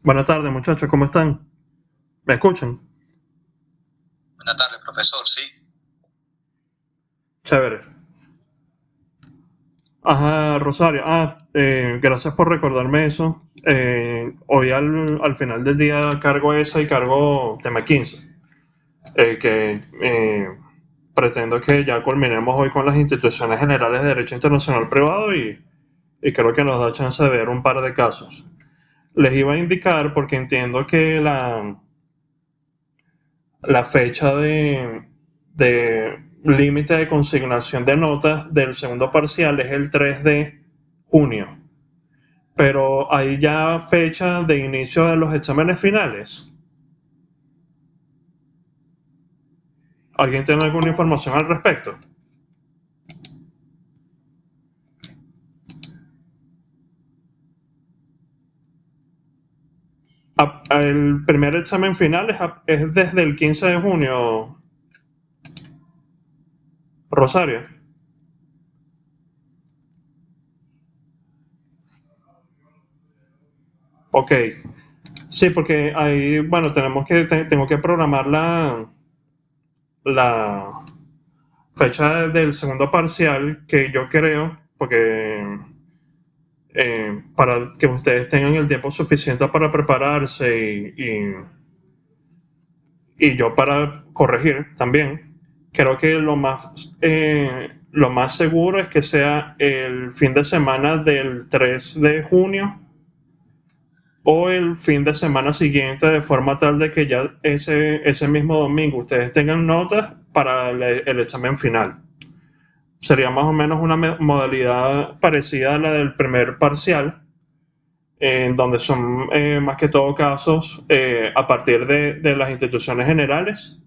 Buenas tardes, muchachos, ¿cómo están? ¿Me escuchan? Buenas tardes, profesor. Sí, Chévere. Ajá, Rosario. Gracias por recordarme eso. Hoy al final del día cargo esa y cargo tema 15, que pretendo que ya culminemos hoy con las instituciones generales de derecho internacional privado y creo que nos da chance de ver un par de casos. Les iba a indicar porque entiendo que la fecha de límite de consignación de notas del segundo parcial es el 3 de junio, pero hay ya fecha de inicio de los exámenes finales. ¿Alguien tiene alguna información al respecto? El primer examen final es desde el 15 de junio, Rosario. Ok, sí, porque ahí, bueno, tengo que programar la fecha del segundo parcial que yo creo, porque para que ustedes tengan el tiempo suficiente para prepararse y yo para corregir también. Creo que lo más seguro es que sea el fin de semana del 3 de junio o el fin de semana siguiente, de forma tal de que ya ese mismo domingo ustedes tengan notas para el examen final. Sería más o menos una modalidad parecida a la del primer parcial, en donde son más que todo casos a partir de las instituciones generales.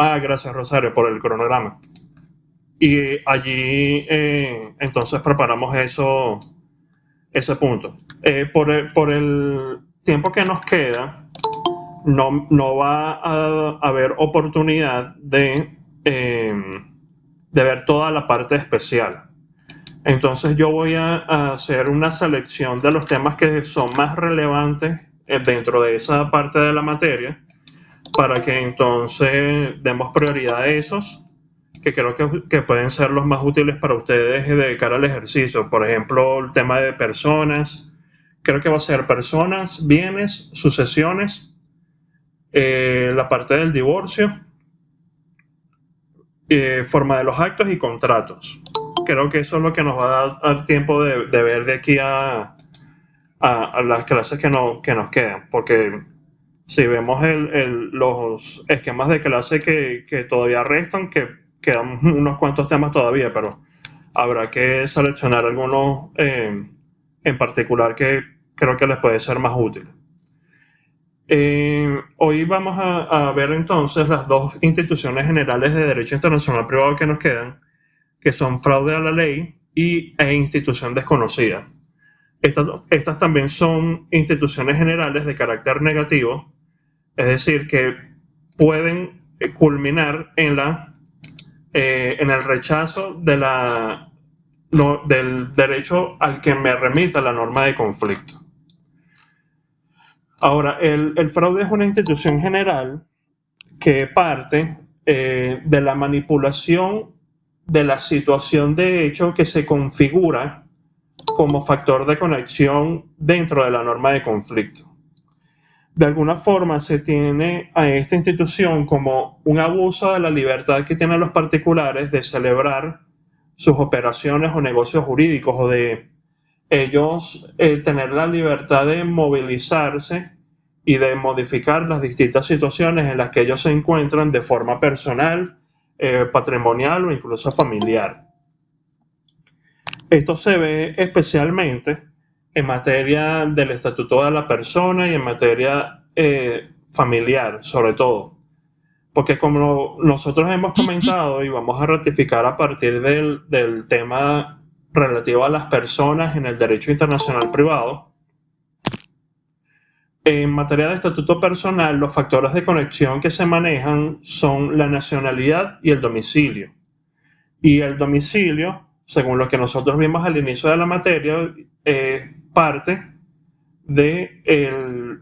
Gracias Rosario por el cronograma. Y allí entonces preparamos ese punto. Por el tiempo que nos queda, no va a haber oportunidad de ver toda la parte especial. Entonces yo voy a hacer una selección de los temas que son más relevantes dentro de esa parte de la materia para que entonces demos prioridad a esos que creo que pueden ser los más útiles para ustedes de cara al ejercicio. Por ejemplo, el tema de personas, creo que va a ser personas, bienes, sucesiones, la parte del divorcio, forma de los actos y contratos. Creo que eso es lo que nos va a dar tiempo de ver de aquí a las clases que nos quedan, porque si vemos los esquemas de clase que todavía restan, que quedan unos cuantos temas todavía, pero habrá que seleccionar algunos en particular que creo que les puede ser más útil. Hoy vamos a ver entonces las dos instituciones generales de derecho internacional privado que nos quedan, que son fraude a la ley e institución desconocida. Estas también son instituciones generales de carácter negativo, es decir, que pueden culminar en el rechazo del derecho al que me remita la norma de conflicto. Ahora, el fraude es una institución general que parte de la manipulación de la situación de hecho que se configura como factor de conexión dentro de la norma de conflicto. De alguna forma se tiene a esta institución como un abuso de la libertad que tienen los particulares de celebrar sus operaciones o negocios jurídicos, o de ellos tener la libertad de movilizarse y de modificar las distintas situaciones en las que ellos se encuentran de forma personal, patrimonial o incluso familiar. Esto se ve especialmente en materia del estatuto de la persona y en materia familiar, sobre todo. Porque como nosotros hemos comentado y vamos a ratificar a partir del tema relativo a las personas en el derecho internacional privado, en materia de estatuto personal, los factores de conexión que se manejan son la nacionalidad y el domicilio. Y el domicilio, según lo que nosotros vimos al inicio de la materia, parte del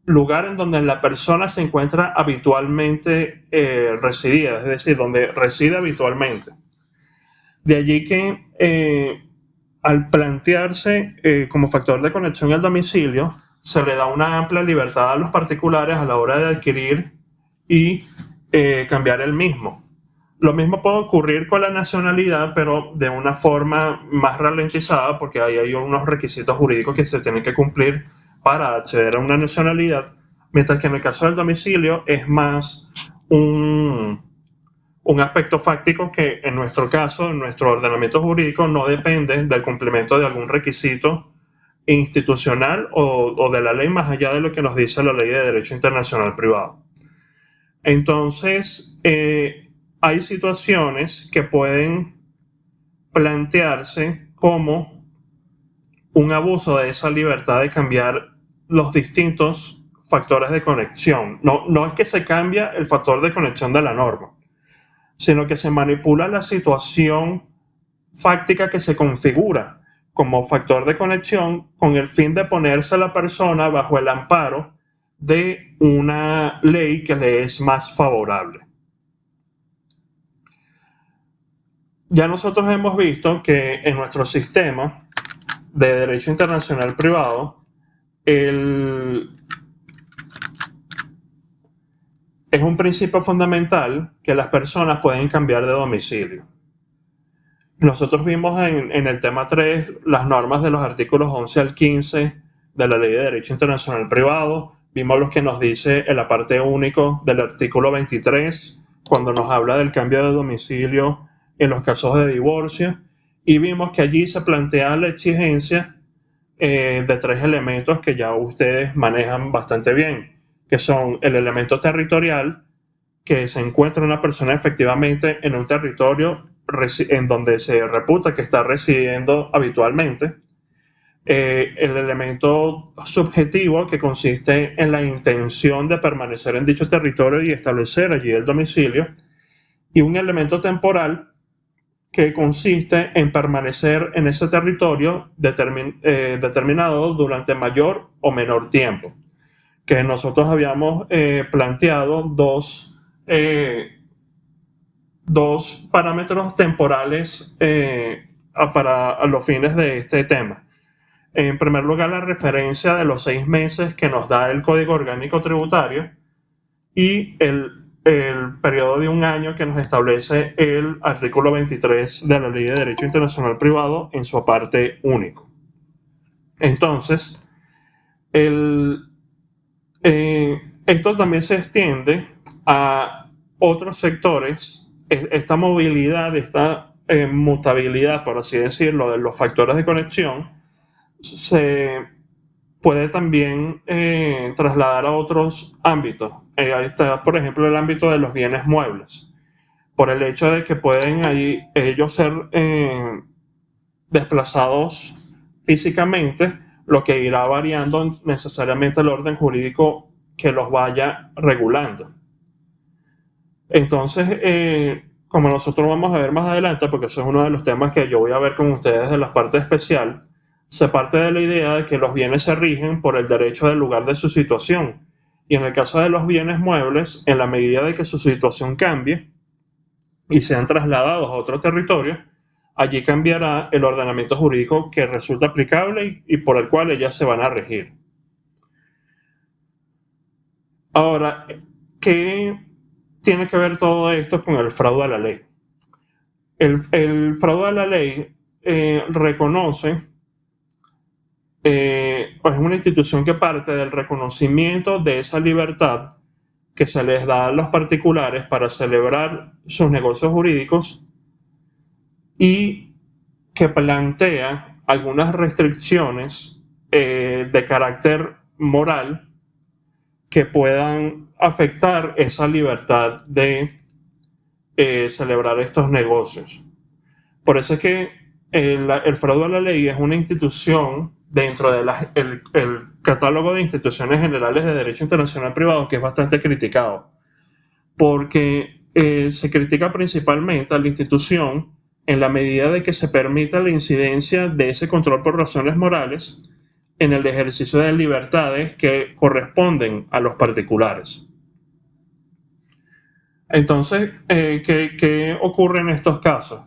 lugar en donde la persona se encuentra habitualmente residida, es decir, donde reside habitualmente. De allí que al plantearse como factor de conexión el domicilio, se le da una amplia libertad a los particulares a la hora de adquirir y cambiar el mismo. Lo mismo puede ocurrir con la nacionalidad, pero de una forma más ralentizada, porque ahí hay unos requisitos jurídicos que se tienen que cumplir para acceder a una nacionalidad, mientras que en el caso del domicilio es más un aspecto fáctico que en nuestro caso, en nuestro ordenamiento jurídico, no depende del cumplimiento de algún requisito institucional o de la ley, más allá de lo que nos dice la Ley de Derecho Internacional Privado. Entonces, hay situaciones que pueden plantearse como un abuso de esa libertad de cambiar los distintos factores de conexión. No es que se cambia el factor de conexión de la norma, sino que se manipula la situación fáctica que se configura como factor de conexión con el fin de ponerse a la persona bajo el amparo de una ley que le es más favorable. Ya nosotros hemos visto que en nuestro sistema de derecho internacional privado, es un principio fundamental que las personas pueden cambiar de domicilio. Nosotros vimos en el tema 3 las normas de los artículos 11 al 15 de la Ley de Derecho Internacional Privado. Vimos lo que nos dice el aparte único del artículo 23 cuando nos habla del cambio de domicilio en los casos de divorcio. Y vimos que allí se plantea la exigencia de 3 elementos que ya ustedes manejan bastante bien, que son el elemento territorial, que se encuentra una persona efectivamente en un territorio en donde se reputa que está residiendo habitualmente, el elemento subjetivo, que consiste en la intención de permanecer en dicho territorio y establecer allí el domicilio, y un elemento temporal, que consiste en permanecer en ese territorio determinado durante mayor o menor tiempo, que nosotros habíamos planteado dos parámetros temporales para los fines de este tema. En primer lugar, la referencia de los 6 meses que nos da el Código Orgánico Tributario y el periodo de 1 año que nos establece el artículo 23 de la Ley de Derecho Internacional Privado en su aparte único. Entonces, esto también se extiende a otros sectores. Esta movilidad, esta mutabilidad, por así decirlo, de los factores de conexión se puede también trasladar a otros ámbitos. Ahí está, por ejemplo, el ámbito de los bienes muebles, por el hecho de que pueden ahí ellos ser desplazados físicamente, lo que irá variando necesariamente el orden jurídico que los vaya regulando. Entonces, como nosotros vamos a ver más adelante, porque eso es uno de los temas que yo voy a ver con ustedes de la parte especial, se parte de la idea de que los bienes se rigen por el derecho del lugar de su situación. Y en el caso de los bienes muebles, en la medida de que su situación cambie y sean trasladados a otro territorio, allí cambiará el ordenamiento jurídico que resulta aplicable y por el cual ellas se van a regir. Ahora, ¿qué tiene que ver todo esto con el fraude a la ley? El fraude a la ley reconoce, es una institución que parte del reconocimiento de esa libertad que se les da a los particulares para celebrar sus negocios jurídicos y que plantea algunas restricciones de carácter moral que puedan afectar esa libertad de celebrar estos negocios. Por eso es que el fraude a la ley es una institución dentro del catálogo de instituciones generales de derecho internacional privado que es bastante criticado, porque se critica principalmente a la institución en la medida de que se permita la incidencia de ese control por razones morales en el ejercicio de libertades que corresponden a los particulares. Entonces, ¿qué ocurre en estos casos?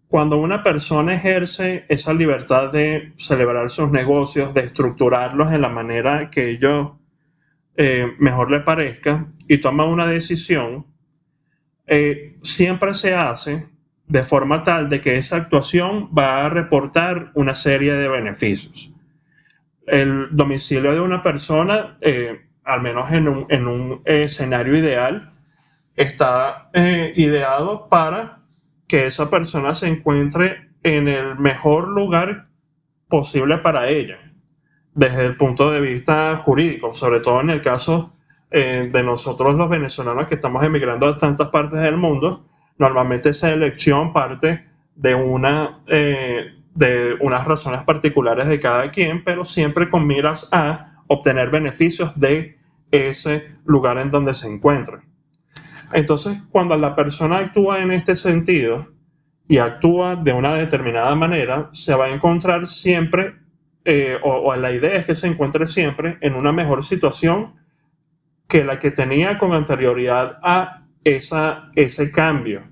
Cuando una persona ejerce esa libertad de celebrar sus negocios, de estructurarlos en la manera que ellos mejor le parezca y toma una decisión, siempre se hace de forma tal de que esa actuación va a reportar una serie de beneficios. El domicilio de una persona, al menos en un escenario ideal, está ideado para que esa persona se encuentre en el mejor lugar posible para ella, desde el punto de vista jurídico, sobre todo en el caso de nosotros los venezolanos que estamos emigrando a tantas partes del mundo. Normalmente esa elección parte de unas razones particulares de cada quien, pero siempre con miras a obtener beneficios de ese lugar en donde se encuentra. Entonces, cuando la persona actúa en este sentido y actúa de una determinada manera, se va a encontrar siempre, o la idea es que se encuentre siempre en una mejor situación que la que tenía con anterioridad a ese cambio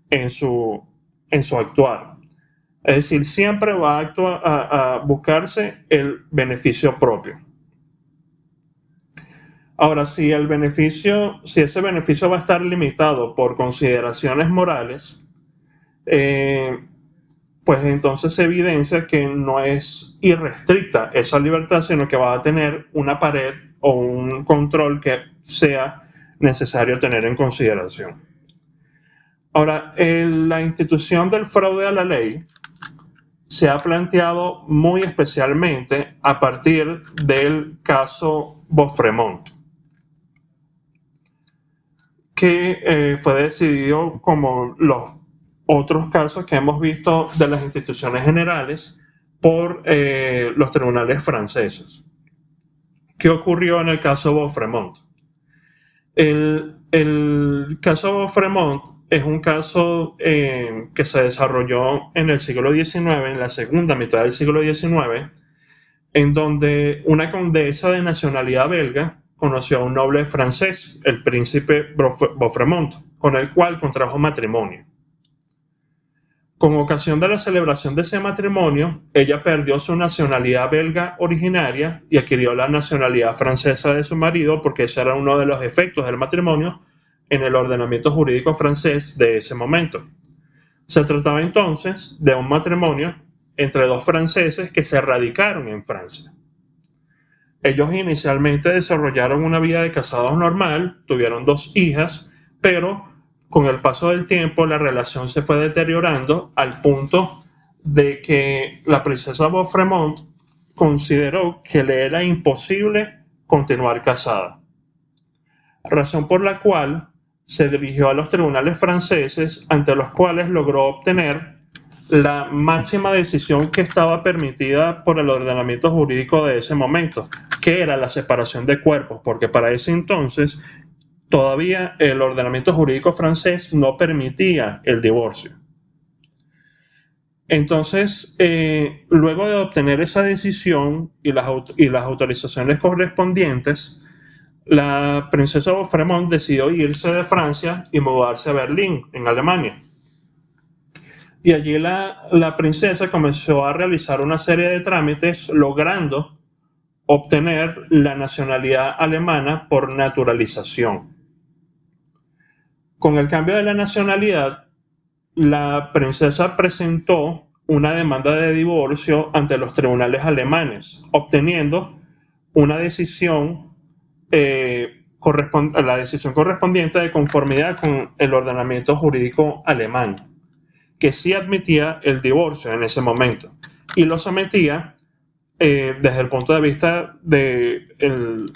en su actuar. Es decir, siempre va a buscarse el beneficio propio. Ahora, si ese beneficio va a estar limitado por consideraciones morales, pues entonces se evidencia que no es irrestricta esa libertad, sino que va a tener una pared o un control que sea necesario tener en consideración. Ahora, la institución del fraude a la ley se ha planteado muy especialmente a partir del caso Boffremont, que fue decidido como los otros casos que hemos visto de las instituciones generales por los tribunales franceses. ¿Qué ocurrió en el caso Boffremont? El caso Boffremont es un caso que se desarrolló en el siglo XIX, en la segunda mitad del siglo XIX, en donde una condesa de nacionalidad belga conoció a un noble francés, el príncipe Boffremont, con el cual contrajo matrimonio. Con ocasión de la celebración de ese matrimonio, ella perdió su nacionalidad belga originaria y adquirió la nacionalidad francesa de su marido, porque ese era uno de los efectos del matrimonio en el ordenamiento jurídico francés de ese momento. Se trataba entonces de un matrimonio entre dos franceses que se radicaron en Francia. Ellos inicialmente desarrollaron una vida de casados normal, tuvieron 2 hijas, pero con el paso del tiempo la relación se fue deteriorando al punto de que la princesa Boffremont consideró que le era imposible continuar casada, razón por la cual se dirigió a los tribunales franceses, ante los cuales logró obtener la máxima decisión que estaba permitida por el ordenamiento jurídico de ese momento, que era la separación de cuerpos, porque para ese entonces todavía el ordenamiento jurídico francés no permitía el divorcio. Entonces, luego de obtener esa decisión y las autorizaciones correspondientes, la princesa Boffremont decidió irse de Francia y mudarse a Berlín, en Alemania. Y allí la princesa comenzó a realizar una serie de trámites, logrando obtener la nacionalidad alemana por naturalización. Con el cambio de la nacionalidad, la princesa presentó una demanda de divorcio ante los tribunales alemanes, obteniendo una decisión, la decisión correspondiente de conformidad con el ordenamiento jurídico alemán, que sí admitía el divorcio en ese momento y lo sometía desde el punto de vista de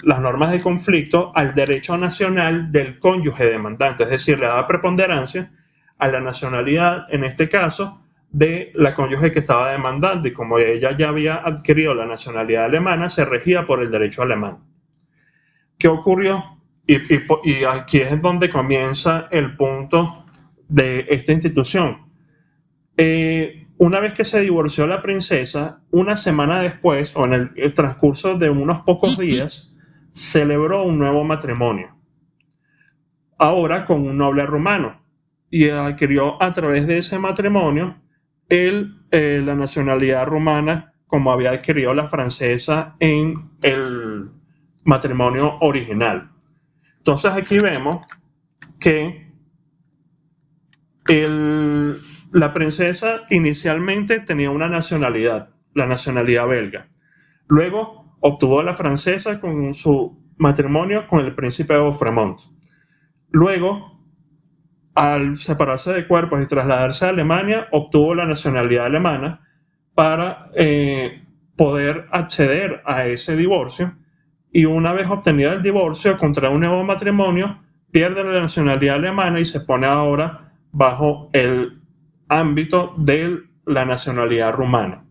las normas de conflicto al derecho nacional del cónyuge demandante, es decir, le daba preponderancia a la nacionalidad, en este caso, de la cónyuge que estaba demandando, y como ella ya había adquirido la nacionalidad alemana, se regía por el derecho alemán. ¿Qué ocurrió? Y aquí es donde comienza el punto de esta institución. Una vez que se divorció la princesa, una semana después, o en el transcurso de unos pocos días, celebró un nuevo matrimonio, ahora con un noble rumano, y adquirió a través de ese matrimonio la nacionalidad rumana, como había adquirido la francesa en el matrimonio original. Entonces aquí vemos que la princesa inicialmente tenía una nacionalidad, la nacionalidad belga. Luego obtuvo la francesa con su matrimonio con el príncipe de Beaufort. Luego, al separarse de cuerpos y trasladarse a Alemania, obtuvo la nacionalidad alemana para poder acceder a ese divorcio. Y una vez obtenido el divorcio, contrae un nuevo matrimonio, pierde la nacionalidad alemana y se pone ahora bajo el ámbito de la nacionalidad rumana.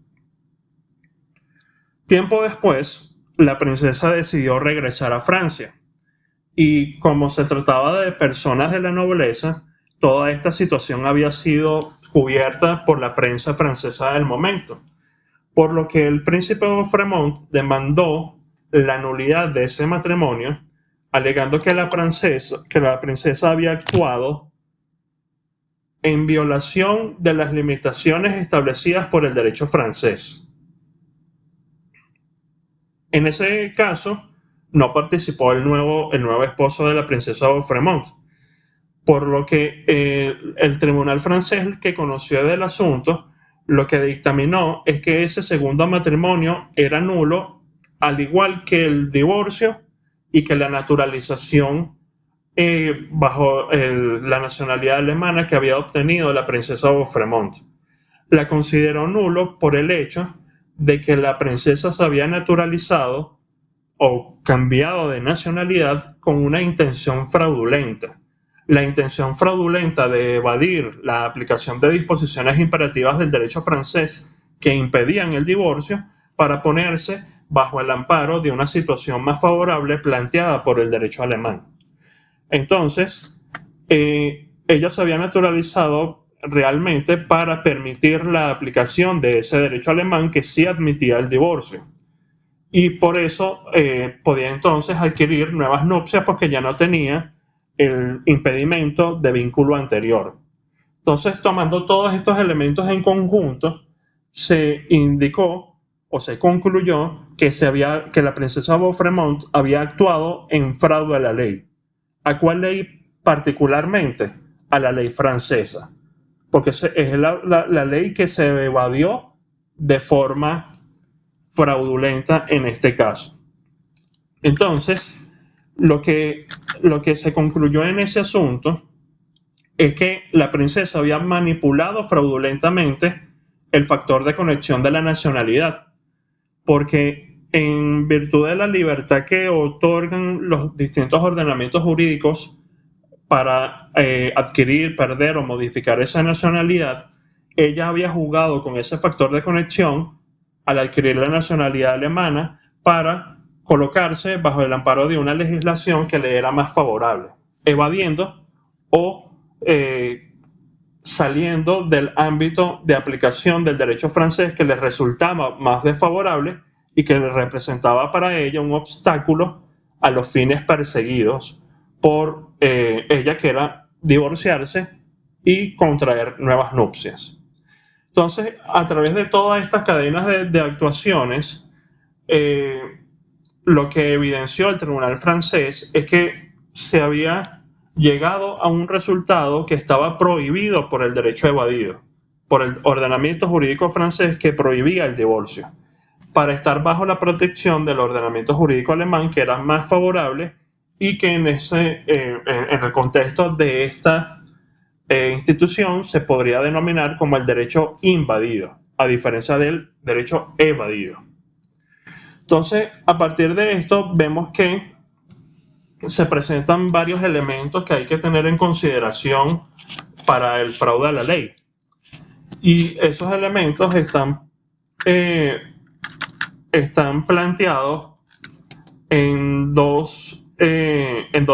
Tiempo después, la princesa decidió regresar a Francia. Y como se trataba de personas de la nobleza, toda esta situación había sido cubierta por la prensa francesa del momento, por lo que el príncipe de Beaufort demandó la nulidad de ese matrimonio, alegando que la princesa había actuado en violación de las limitaciones establecidas por el derecho francés. En ese caso, no participó el nuevo esposo de la princesa Beaufort, por lo que el tribunal francés que conoció del asunto lo que dictaminó es que ese segundo matrimonio era nulo, al igual que el divorcio y que la naturalización bajo la nacionalidad alemana que había obtenido la princesa Beaufort. La consideró nulo por el hecho de que la princesa se había naturalizado o cambiado de nacionalidad con una intención fraudulenta. La intención fraudulenta de evadir la aplicación de disposiciones imperativas del derecho francés que impedían el divorcio para ponerse bajo el amparo de una situación más favorable planteada por el derecho alemán. Entonces, ella se había naturalizado realmente para permitir la aplicación de ese derecho alemán que sí admitía el divorcio. Y por eso podía entonces adquirir nuevas nupcias porque ya no tenía el impedimento de vínculo anterior. Entonces, tomando todos estos elementos en conjunto, se indicó o se concluyó que la princesa Beaufort había actuado en fraude a la ley. ¿A cuál ley particularmente? A la ley francesa, porque es la ley que se evadió de forma fraudulenta en este caso. Entonces, lo que se concluyó en ese asunto es que la princesa había manipulado fraudulentamente el factor de conexión de la nacionalidad, porque en virtud de la libertad que otorgan los distintos ordenamientos jurídicos para adquirir, perder o modificar esa nacionalidad, ella había jugado con ese factor de conexión al adquirir la nacionalidad alemana para colocarse bajo el amparo de una legislación que le era más favorable, evadiendo o saliendo del ámbito de aplicación del derecho francés que le resultaba más desfavorable y que le representaba para ella un obstáculo a los fines perseguidos por ella, que era divorciarse y contraer nuevas nupcias. Entonces, a través de todas estas cadenas de actuaciones, lo que evidenció el tribunal francés es que se había llegado a un resultado que estaba prohibido por el derecho evadido, por el ordenamiento jurídico francés que prohibía el divorcio, para estar bajo la protección del ordenamiento jurídico alemán, que era más favorable y que en el contexto de esta institución se podría denominar como el derecho invadido, a diferencia del derecho evadido. Entonces, a partir de esto, vemos que se presentan varios elementos que hay que tener en consideración para el fraude a la ley. Y esos elementos están planteados en dos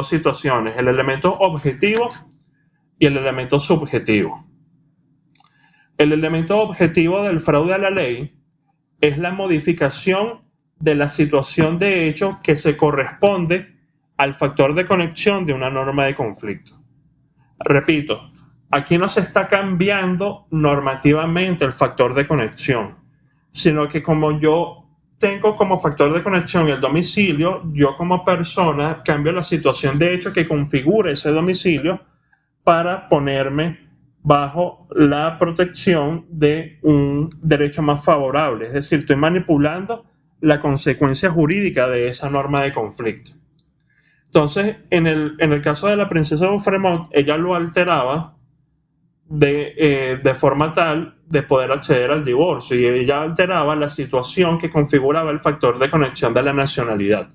situaciones: el elemento objetivo y el elemento subjetivo. El elemento objetivo del fraude a la ley es la modificación de la situación de hecho que se corresponde al factor de conexión de una norma de conflicto. Repito, aquí no se está cambiando normativamente el factor de conexión, sino que como yo tengo como factor de conexión el domicilio, yo como persona cambio la situación de hecho que configura ese domicilio para ponerme bajo la protección de un derecho más favorable. Es decir, estoy manipulando la consecuencia jurídica de esa norma de conflicto. Entonces, en el caso de la princesa de Fremont, ella lo alteraba de forma tal de poder acceder al divorcio, y ella alteraba la situación que configuraba el factor de conexión de la nacionalidad.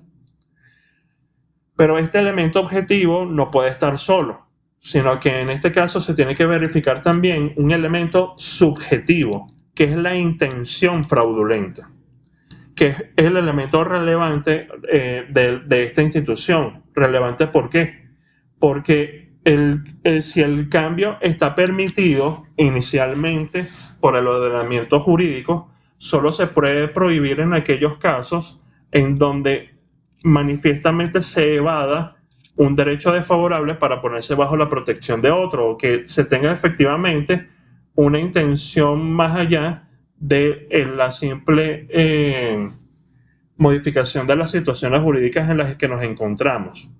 Pero este elemento objetivo no puede estar solo, sino que en este caso se tiene que verificar también un elemento subjetivo, que es la intención fraudulenta, que es el elemento relevante de esta institución. ¿Relevante por qué? Porque si el cambio está permitido inicialmente por el ordenamiento jurídico, solo se puede prohibir en aquellos casos en donde manifiestamente se evada un derecho desfavorable para ponerse bajo la protección de otro, o que se tenga efectivamente una intención más allá de la simple modificación de las situaciones jurídicas en las que nos encontramos.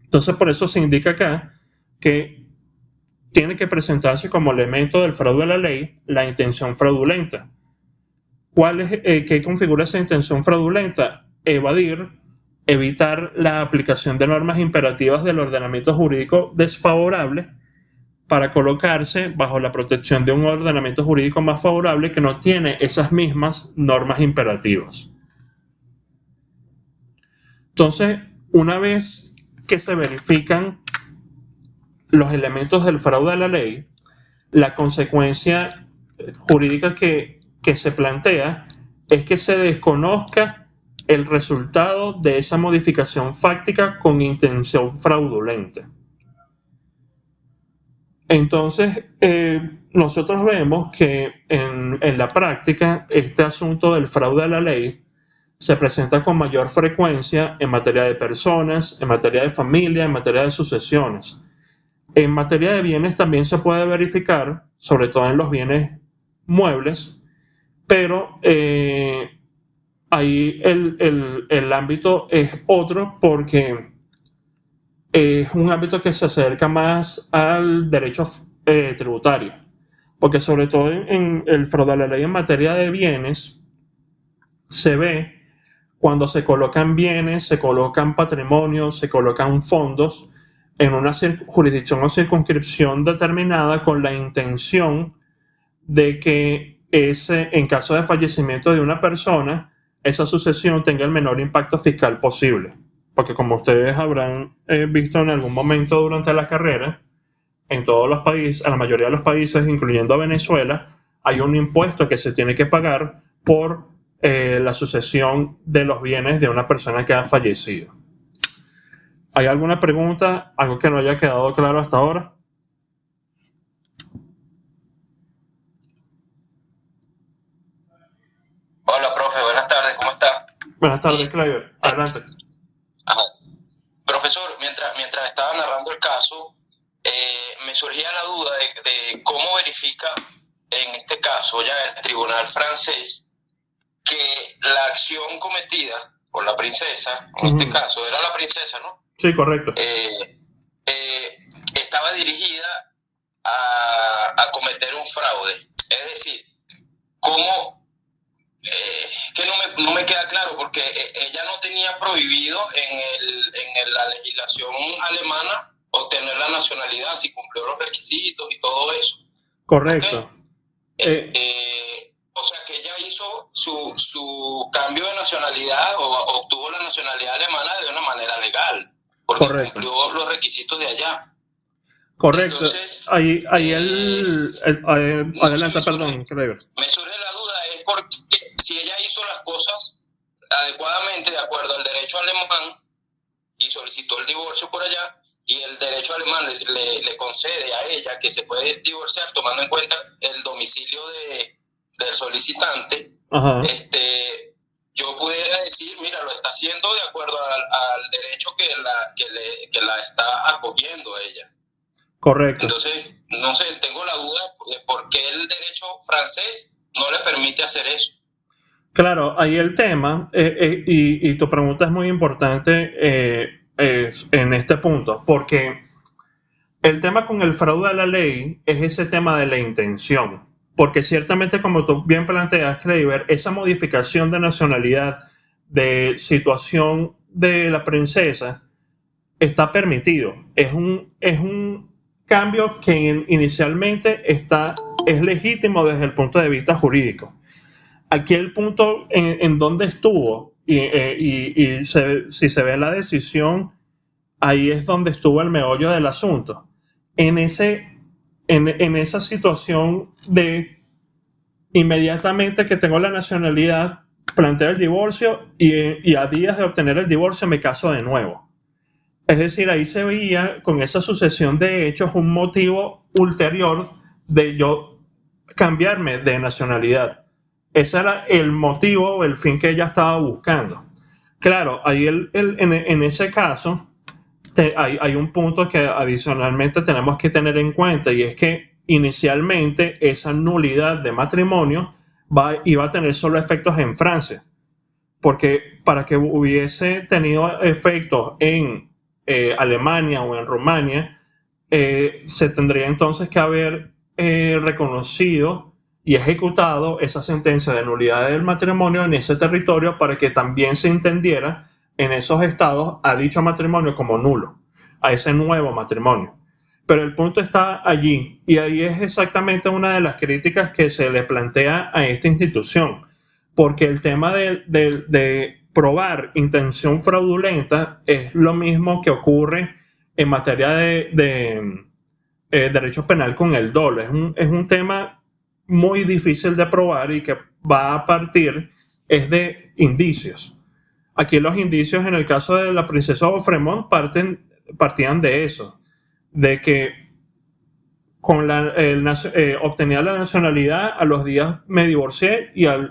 Entonces, por eso se indica acá que tiene que presentarse como elemento del fraude a la ley la intención fraudulenta. ¿Qué configura esa intención fraudulenta? Evitar la aplicación de normas imperativas del ordenamiento jurídico desfavorable para colocarse bajo la protección de un ordenamiento jurídico más favorable que no tiene esas mismas normas imperativas. Entonces, una vez que se verifican los elementos del fraude a la ley, la consecuencia jurídica que se plantea es que se desconozca el resultado de esa modificación fáctica con intención fraudulenta. Entonces, nosotros vemos que en la práctica este asunto del fraude a la ley se presenta con mayor frecuencia en materia de personas, en materia de familia, en materia de sucesiones. En materia de bienes también se puede verificar, sobre todo en los bienes muebles, pero ahí el ámbito es otro porque es un ámbito que se acerca más al derecho tributario, porque sobre todo en el fraude a la ley en materia de bienes se ve cuando se colocan bienes, se colocan patrimonios, se colocan fondos en una jurisdicción o circunscripción determinada con la intención de que en caso de fallecimiento de una persona, esa sucesión tenga el menor impacto fiscal posible. Porque como ustedes habrán visto en algún momento durante la carrera, en todos los países, en la mayoría de los países, incluyendo Venezuela, hay un impuesto que se tiene que pagar por la sucesión de los bienes de una persona que ha fallecido. ¿Hay alguna pregunta? ¿Algo que no haya quedado claro hasta ahora? Hola, profe, buenas tardes, ¿cómo está? Buenas tardes, Cliver. Adelante. Ajá. Profesor, mientras estaba narrando el caso, me surgía la duda de cómo verifica en este caso ya el tribunal francés que la acción cometida por la princesa, en este caso era la princesa, ¿no? Sí, correcto. Estaba dirigida a cometer un fraude. Es decir, ¿cómo? Que no me queda claro, porque ella no tenía prohibido en la legislación alemana obtener la nacionalidad si cumplió los requisitos y todo eso. Correcto. ¿Okay? O sea que ella hizo su cambio de nacionalidad o obtuvo la nacionalidad alemana de una manera legal, porque correcto. cumplió los requisitos de allá. Correcto. Entonces, ahí adelante, perdón. Me surge la duda, es porque si ella hizo las cosas adecuadamente de acuerdo al derecho alemán y solicitó el divorcio por allá, y el derecho alemán le concede a ella que se puede divorciar tomando en cuenta el domicilio del solicitante, yo pudiera decir, mira, lo está haciendo de acuerdo al derecho que la está acogiendo a ella. Correcto. Entonces, no sé, tengo la duda de por qué el derecho francés no le permite hacer eso. Claro, ahí el tema, y tu pregunta es muy importante en este punto, porque el tema con el fraude a la ley es ese tema de la intención, porque ciertamente, como tú bien planteas, Kleiber, esa modificación de nacionalidad, de situación de la princesa, está permitido. Es un cambio que inicialmente es legítimo desde el punto de vista jurídico. Aquí el punto en donde estuvo, si se ve la decisión, ahí es donde estuvo el meollo del asunto. En esa situación de inmediatamente que tengo la nacionalidad, planteo el divorcio y a días de obtener el divorcio me caso de nuevo. Es decir, ahí se veía con esa sucesión de hechos un motivo ulterior de yo cambiarme de nacionalidad. Ese era el motivo, el fin que ella estaba buscando. Claro, ahí en ese caso hay un punto que adicionalmente tenemos que tener en cuenta, y es que inicialmente esa nulidad de matrimonio iba a tener solo efectos en Francia, porque para que hubiese tenido efectos en Alemania o en Rumania, se tendría entonces que haber reconocido y ejecutado esa sentencia de nulidad del matrimonio en ese territorio para que también se entendiera en esos estados a dicho matrimonio como nulo, a ese nuevo matrimonio. Pero el punto está allí, y ahí es exactamente una de las críticas que se le plantea a esta institución, porque el tema de probar intención fraudulenta es lo mismo que ocurre en materia de derecho penal con el dolo. Es un tema muy difícil de probar y que va a partir es de indicios. Aquí los indicios en el caso de la princesa Fremont partían de eso, de que obtenía la nacionalidad, a los días me divorcié y al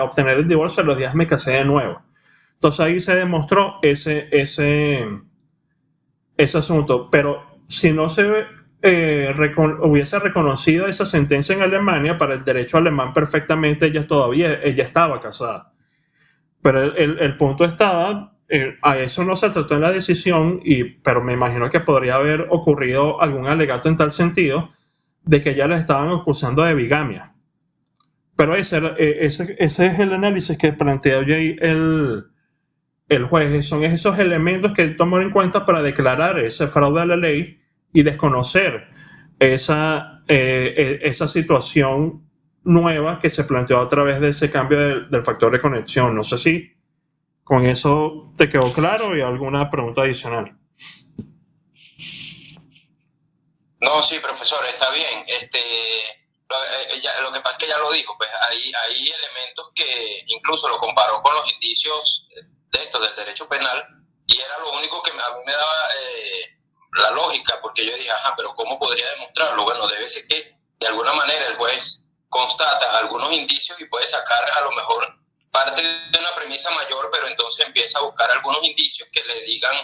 obtener el divorcio a los días me casé de nuevo. Entonces ahí se demostró ese asunto, pero si no se hubiese reconocido esa sentencia en Alemania, para el derecho alemán perfectamente ella estaba casada. Pero el punto estaba, a eso no se trató en la decisión, pero me imagino que podría haber ocurrido algún alegato en tal sentido de que ella la estaban acusando de bigamia. Pero ese es el análisis que plantea hoy el juez. Son esos elementos que él tomó en cuenta para declarar ese fraude a la ley y desconocer esa situación nueva que se planteó a través de ese cambio del factor de conexión. No sé si con eso te quedó claro, y alguna pregunta adicional. No, sí, profesor, está bien. Lo que pasa es que ya lo dijo, pues hay elementos que incluso lo comparó con los indicios del derecho penal, y era lo único que a mí me daba la lógica, porque yo dije, pero ¿cómo podría demostrarlo? Bueno, debe ser que de alguna manera el juez constata algunos indicios y puede sacar a lo mejor parte de una premisa mayor, pero entonces empieza a buscar algunos indicios que le digan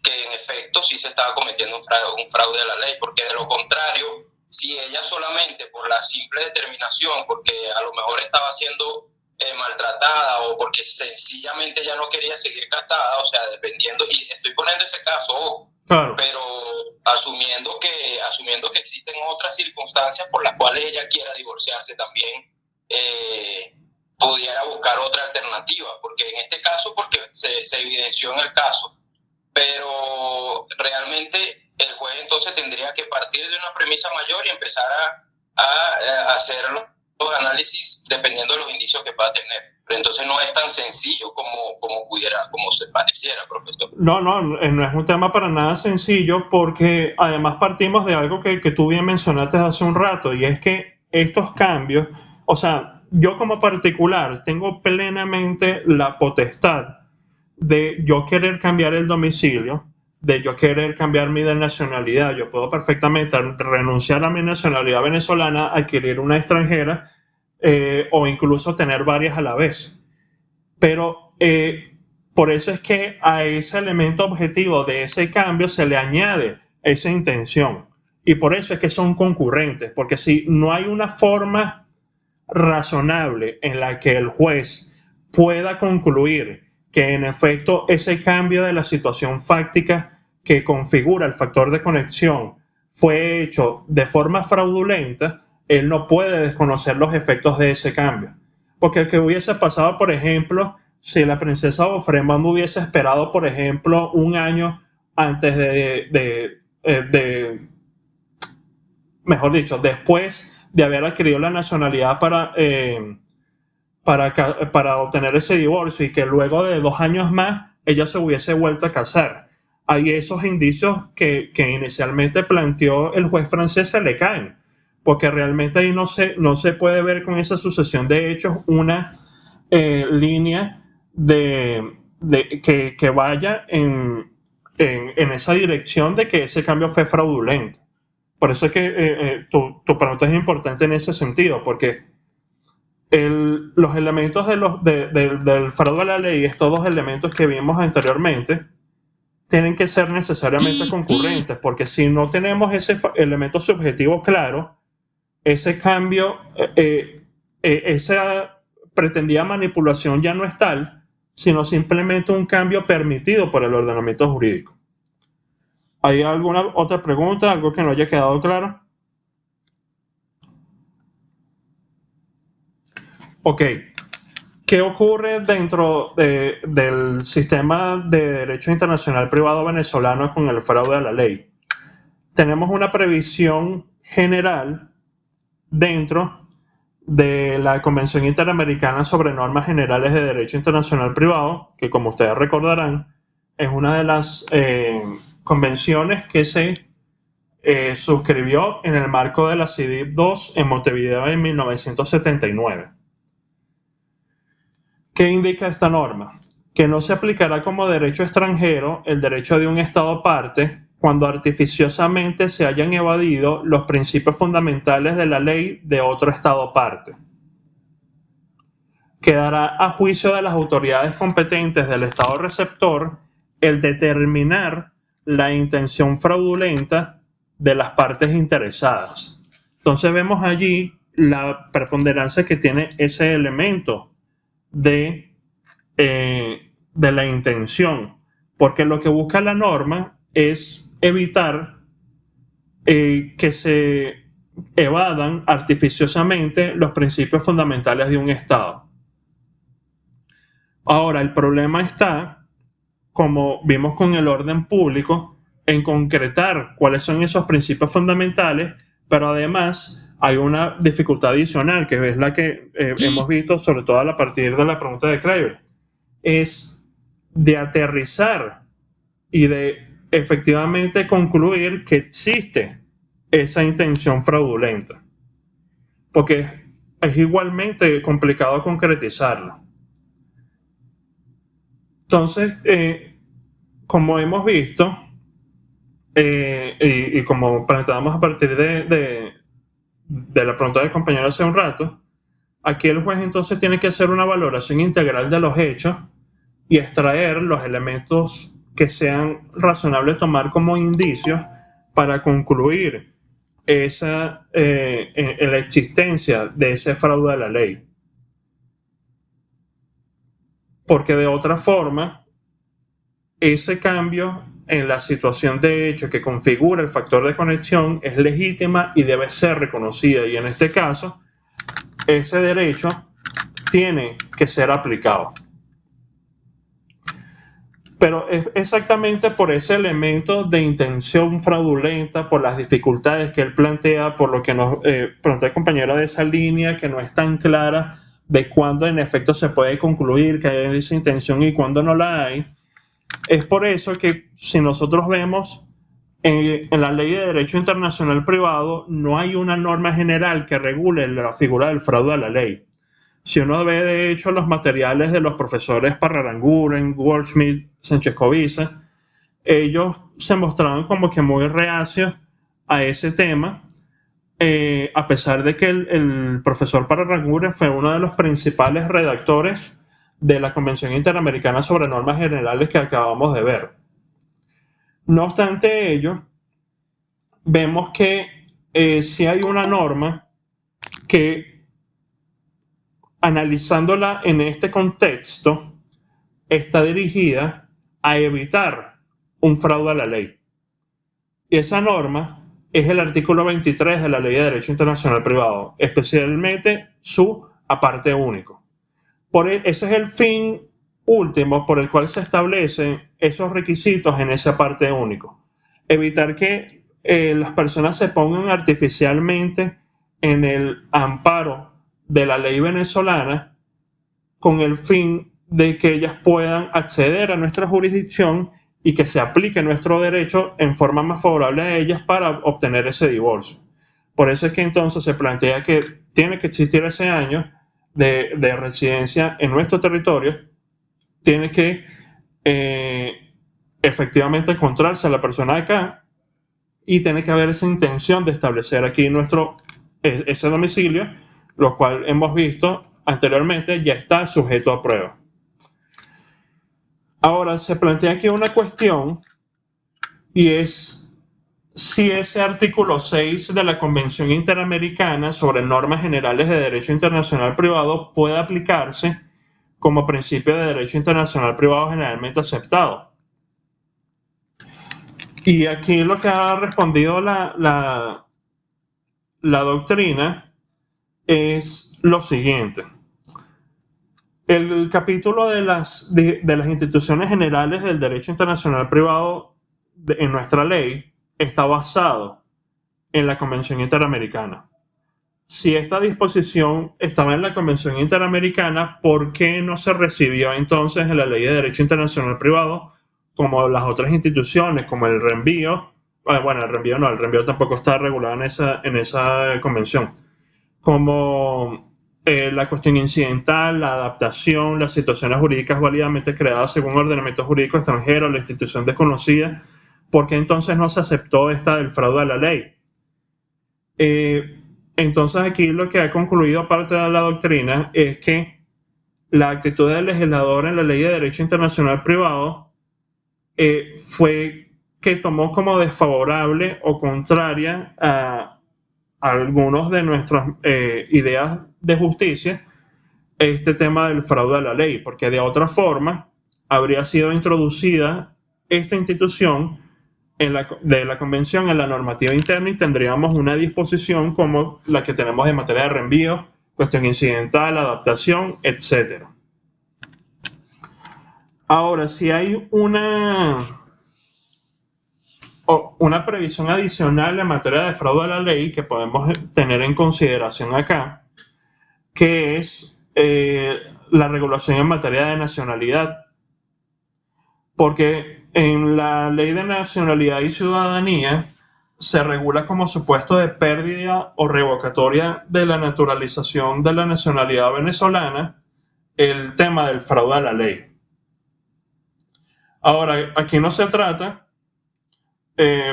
que en efecto sí se estaba cometiendo un fraude a la ley, porque de lo contrario, si ella solamente por la simple determinación, porque a lo mejor estaba siendo maltratada o porque sencillamente ya no quería seguir casada, o sea, dependiendo, y estoy poniendo ese caso, claro, pero asumiendo que existen otras circunstancias por las cuales ella quiera divorciarse también, pudiera buscar otra alternativa, porque en este caso, porque se evidenció en el caso, pero realmente el juez entonces tendría que partir de una premisa mayor y empezar a hacer los análisis dependiendo de los indicios que pueda tener. Pero entonces no es tan sencillo como se pareciera, profesor. No es un tema para nada sencillo, porque además partimos de algo que tú bien mencionaste hace un rato, y es que estos cambios, o sea, yo como particular tengo plenamente la potestad de yo querer cambiar el domicilio, de yo querer cambiar mi nacionalidad. Yo puedo perfectamente renunciar a mi nacionalidad venezolana, adquirir una extranjera o incluso tener varias a la vez. Pero por eso es que a ese elemento objetivo de ese cambio se le añade esa intención. Y por eso es que son concurrentes, porque si no hay una forma razonable en la que el juez pueda concluir que en efecto ese cambio de la situación fáctica que configura el factor de conexión fue hecho de forma fraudulenta, él no puede desconocer los efectos de ese cambio. Porque ¿qué hubiese pasado, por ejemplo, si la princesa Bofremond hubiese esperado, por ejemplo, un año antes mejor dicho, después de haber adquirido la nacionalidad para obtener ese divorcio, y que luego de 2 años más ella se hubiese vuelto a casar? Hay esos indicios que inicialmente planteó el juez francés se le caen, porque realmente ahí no se puede ver con esa sucesión de hechos una línea que vaya en esa dirección de que ese cambio fue fraudulento. Por eso es que tu pregunta es importante en ese sentido, porque los elementos del fraude a la ley, estos 2 elementos que vimos anteriormente, tienen que ser necesariamente concurrentes, porque si no tenemos ese elemento subjetivo claro, ese cambio, esa pretendida manipulación ya no es tal, sino simplemente un cambio permitido por el ordenamiento jurídico. ¿Hay alguna otra pregunta, algo que no haya quedado claro? Ok. ¿Qué ocurre dentro del sistema de derecho internacional privado venezolano con el fraude a la ley? Tenemos una previsión general dentro de la Convención Interamericana sobre Normas Generales de Derecho Internacional Privado, que, como ustedes recordarán, es una de las convenciones que se suscribió en el marco de la CIDIP II en Montevideo en 1979. ¿Qué indica esta norma? Que no se aplicará como derecho extranjero el derecho de un Estado parte cuando artificiosamente se hayan evadido los principios fundamentales de la ley de otro Estado parte. Quedará a juicio de las autoridades competentes del Estado receptor el determinar la intención fraudulenta de las partes interesadas. Entonces vemos allí la preponderancia que tiene ese elemento de la intención, porque lo que busca la norma es evitar que se evadan artificiosamente los principios fundamentales de un Estado. Ahora, el problema está, como vimos con el orden público, en concretar cuáles son esos principios fundamentales, pero además hay una dificultad adicional, que es la que hemos visto sobre todo a partir de la pregunta de Kleiber, es de aterrizar y de efectivamente concluir que existe esa intención fraudulenta, porque es igualmente complicado concretizarlo. Entonces, como hemos visto, y como presentábamos a partir de la pregunta del compañero hace un rato, aquí el juez entonces tiene que hacer una valoración integral de los hechos y extraer los elementos que sean razonables tomar como indicios para concluir la existencia de ese fraude a la ley. Porque de otra forma, ese cambio en la situación de hecho que configura el factor de conexión es legítima y debe ser reconocida, y en este caso ese derecho tiene que ser aplicado. Pero es exactamente por ese elemento de intención fraudulenta, por las dificultades que él plantea, por lo que nos preguntó el compañero de esa línea que no es tan clara de cuándo en efecto se puede concluir que hay esa intención y cuándo no la hay. Es por eso que si nosotros vemos en la Ley de Derecho Internacional Privado, no hay una norma general que regule la figura del fraude a la ley. Si uno ve, de hecho, los materiales de los profesores Parraranguren, Goldschmidt, Sánchez Cobiza, ellos se mostraron como que muy reacios a ese tema, a pesar de que el profesor Pararaguren fue uno de los principales redactores de la Convención Interamericana sobre Normas Generales que acabamos de ver. No obstante ello, vemos que si hay una norma que, analizándola en este contexto, está dirigida a evitar un fraude a la ley. Y esa norma es el artículo 23 de la Ley de Derecho Internacional Privado, especialmente su aparte único. Ese es el fin último por el cual se establecen esos requisitos en ese aparte único. Evitar que las personas se pongan artificialmente en el amparo de la ley venezolana con el fin de que ellas puedan acceder a nuestra jurisdicción y que se aplique nuestro derecho en forma más favorable a ellas para obtener ese divorcio. Por eso es que entonces se plantea que tiene que existir ese año de residencia en nuestro territorio, tiene que efectivamente encontrarse a la persona acá y tiene que haber esa intención de establecer aquí ese domicilio, lo cual hemos visto anteriormente ya está sujeto a prueba. Ahora se plantea aquí una cuestión y es si ese artículo 6 de la Convención Interamericana sobre Normas Generales de Derecho Internacional Privado puede aplicarse como principio de derecho internacional privado generalmente aceptado. Y aquí lo que ha respondido la doctrina es lo siguiente. El capítulo de las instituciones generales del derecho internacional privado en nuestra ley está basado en la Convención Interamericana. Si esta disposición estaba en la Convención Interamericana, ¿por qué no se recibió entonces en la Ley de Derecho Internacional Privado como las otras instituciones, como el reenvío? Bueno, el reenvío tampoco está regulado en esa convención. Como la cuestión incidental, la adaptación, las situaciones jurídicas válidamente creadas según ordenamiento jurídico extranjero, la institución desconocida, ¿por qué entonces no se aceptó esta del fraude a la ley? Entonces aquí lo que ha concluido parte de la doctrina es que la actitud del legislador en la Ley de Derecho Internacional Privado fue que tomó como desfavorable o contraria a algunos de nuestras ideas de justicia este tema del fraude a la ley, porque de otra forma habría sido introducida esta institución de la convención en la normativa interna y tendríamos una disposición como la que tenemos en materia de reenvío, cuestión incidental, adaptación, etc. Ahora, si hay una previsión adicional en materia de fraude a la ley que podemos tener en consideración acá, que es la regulación en materia de nacionalidad. Porque en la Ley de Nacionalidad y Ciudadanía se regula como supuesto de pérdida o revocatoria de la naturalización de la nacionalidad venezolana el tema del fraude a la ley. Ahora, aquí no se trata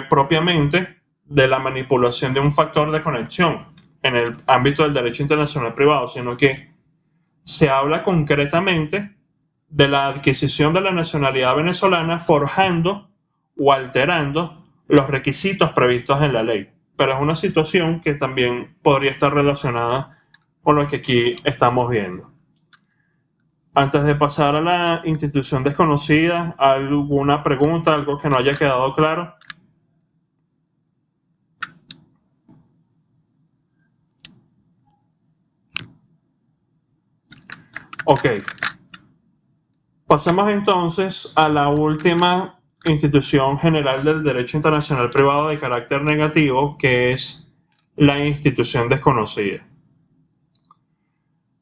propiamente de la manipulación de un factor de conexión en el ámbito del derecho internacional privado, sino que se habla concretamente de la adquisición de la nacionalidad venezolana forjando o alterando los requisitos previstos en la ley. Pero es una situación que también podría estar relacionada con lo que aquí estamos viendo. Antes de pasar a la institución desconocida, ¿alguna pregunta, algo que no haya quedado claro? Ok. Pasemos entonces a la última institución general del derecho internacional privado de carácter negativo, que es la institución desconocida.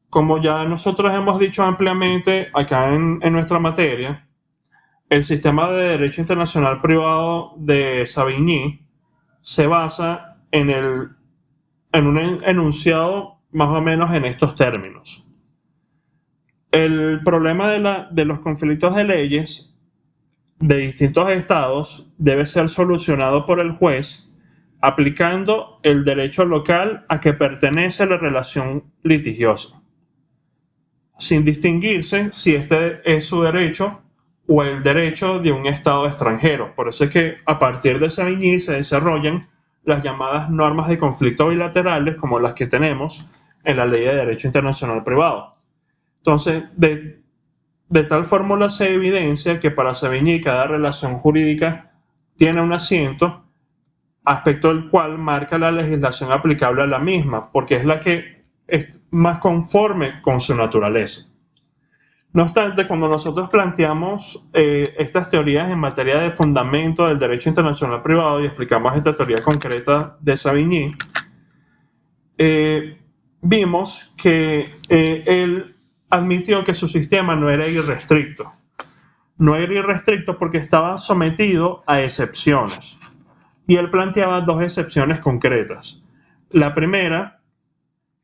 Como ya nosotros hemos dicho ampliamente acá en nuestra materia, el sistema de derecho internacional privado de Savigny se basa en un enunciado más o menos en estos términos. El problema de los conflictos de leyes de distintos estados debe ser solucionado por el juez aplicando el derecho local a que pertenece la relación litigiosa, sin distinguirse si este es su derecho o el derecho de un estado extranjero. Por eso es que a partir de Savigny se desarrollan las llamadas normas de conflicto bilaterales, como las que tenemos en la Ley de Derecho Internacional Privado. Entonces, de tal fórmula se evidencia que para Savigny cada relación jurídica tiene un asiento, aspecto del cual marca la legislación aplicable a la misma, porque es la que es más conforme con su naturaleza. No obstante, cuando nosotros planteamos estas teorías en materia de fundamento del derecho internacional privado y explicamos esta teoría concreta de Savigny, vimos que él admitió que su sistema no era irrestricto. No era irrestricto porque estaba sometido a excepciones. Y él planteaba dos excepciones concretas. La primera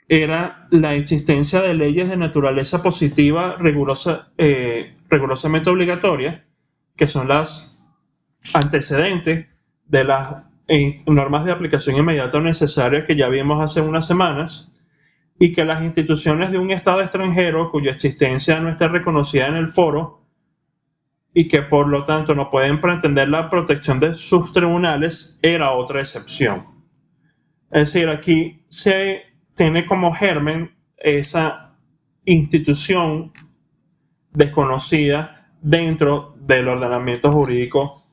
era la existencia de leyes de naturaleza positiva rigurosamente obligatoria, que son las antecedentes de las normas de aplicación inmediata necesarias que ya vimos hace unas semanas, y que las instituciones de un Estado extranjero cuya existencia no esté reconocida en el foro y que por lo tanto no pueden pretender la protección de sus tribunales era otra excepción. Es decir, aquí se tiene como germen esa institución desconocida dentro del ordenamiento jurídico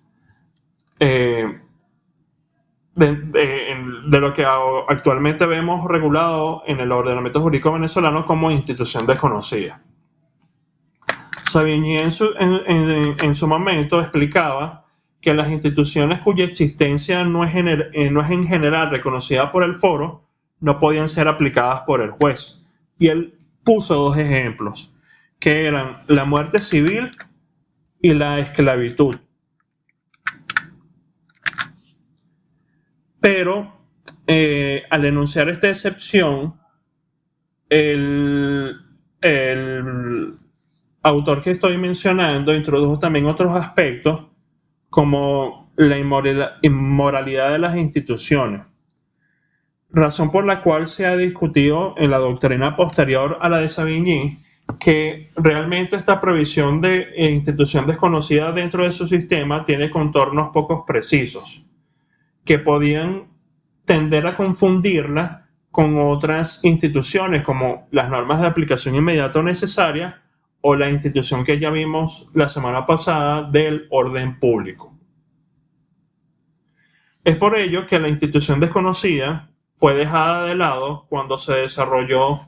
de lo que actualmente vemos regulado en el ordenamiento jurídico venezolano como institución desconocida. Savigny en su momento explicaba que las instituciones cuya existencia no es en general reconocida por el foro no podían ser aplicadas por el juez. Y él puso dos ejemplos, que eran la muerte civil y la esclavitud. Pero al enunciar esta excepción, el autor que estoy mencionando introdujo también otros aspectos como la inmoralidad de las instituciones, razón por la cual se ha discutido en la doctrina posterior a la de Savigny que realmente esta previsión de institución desconocida dentro de su sistema tiene contornos poco precisos, que podían tender a confundirla con otras instituciones como las normas de aplicación inmediata o necesaria o la institución que ya vimos la semana pasada del orden público. Es por ello que la institución desconocida fue dejada de lado cuando se desarrolló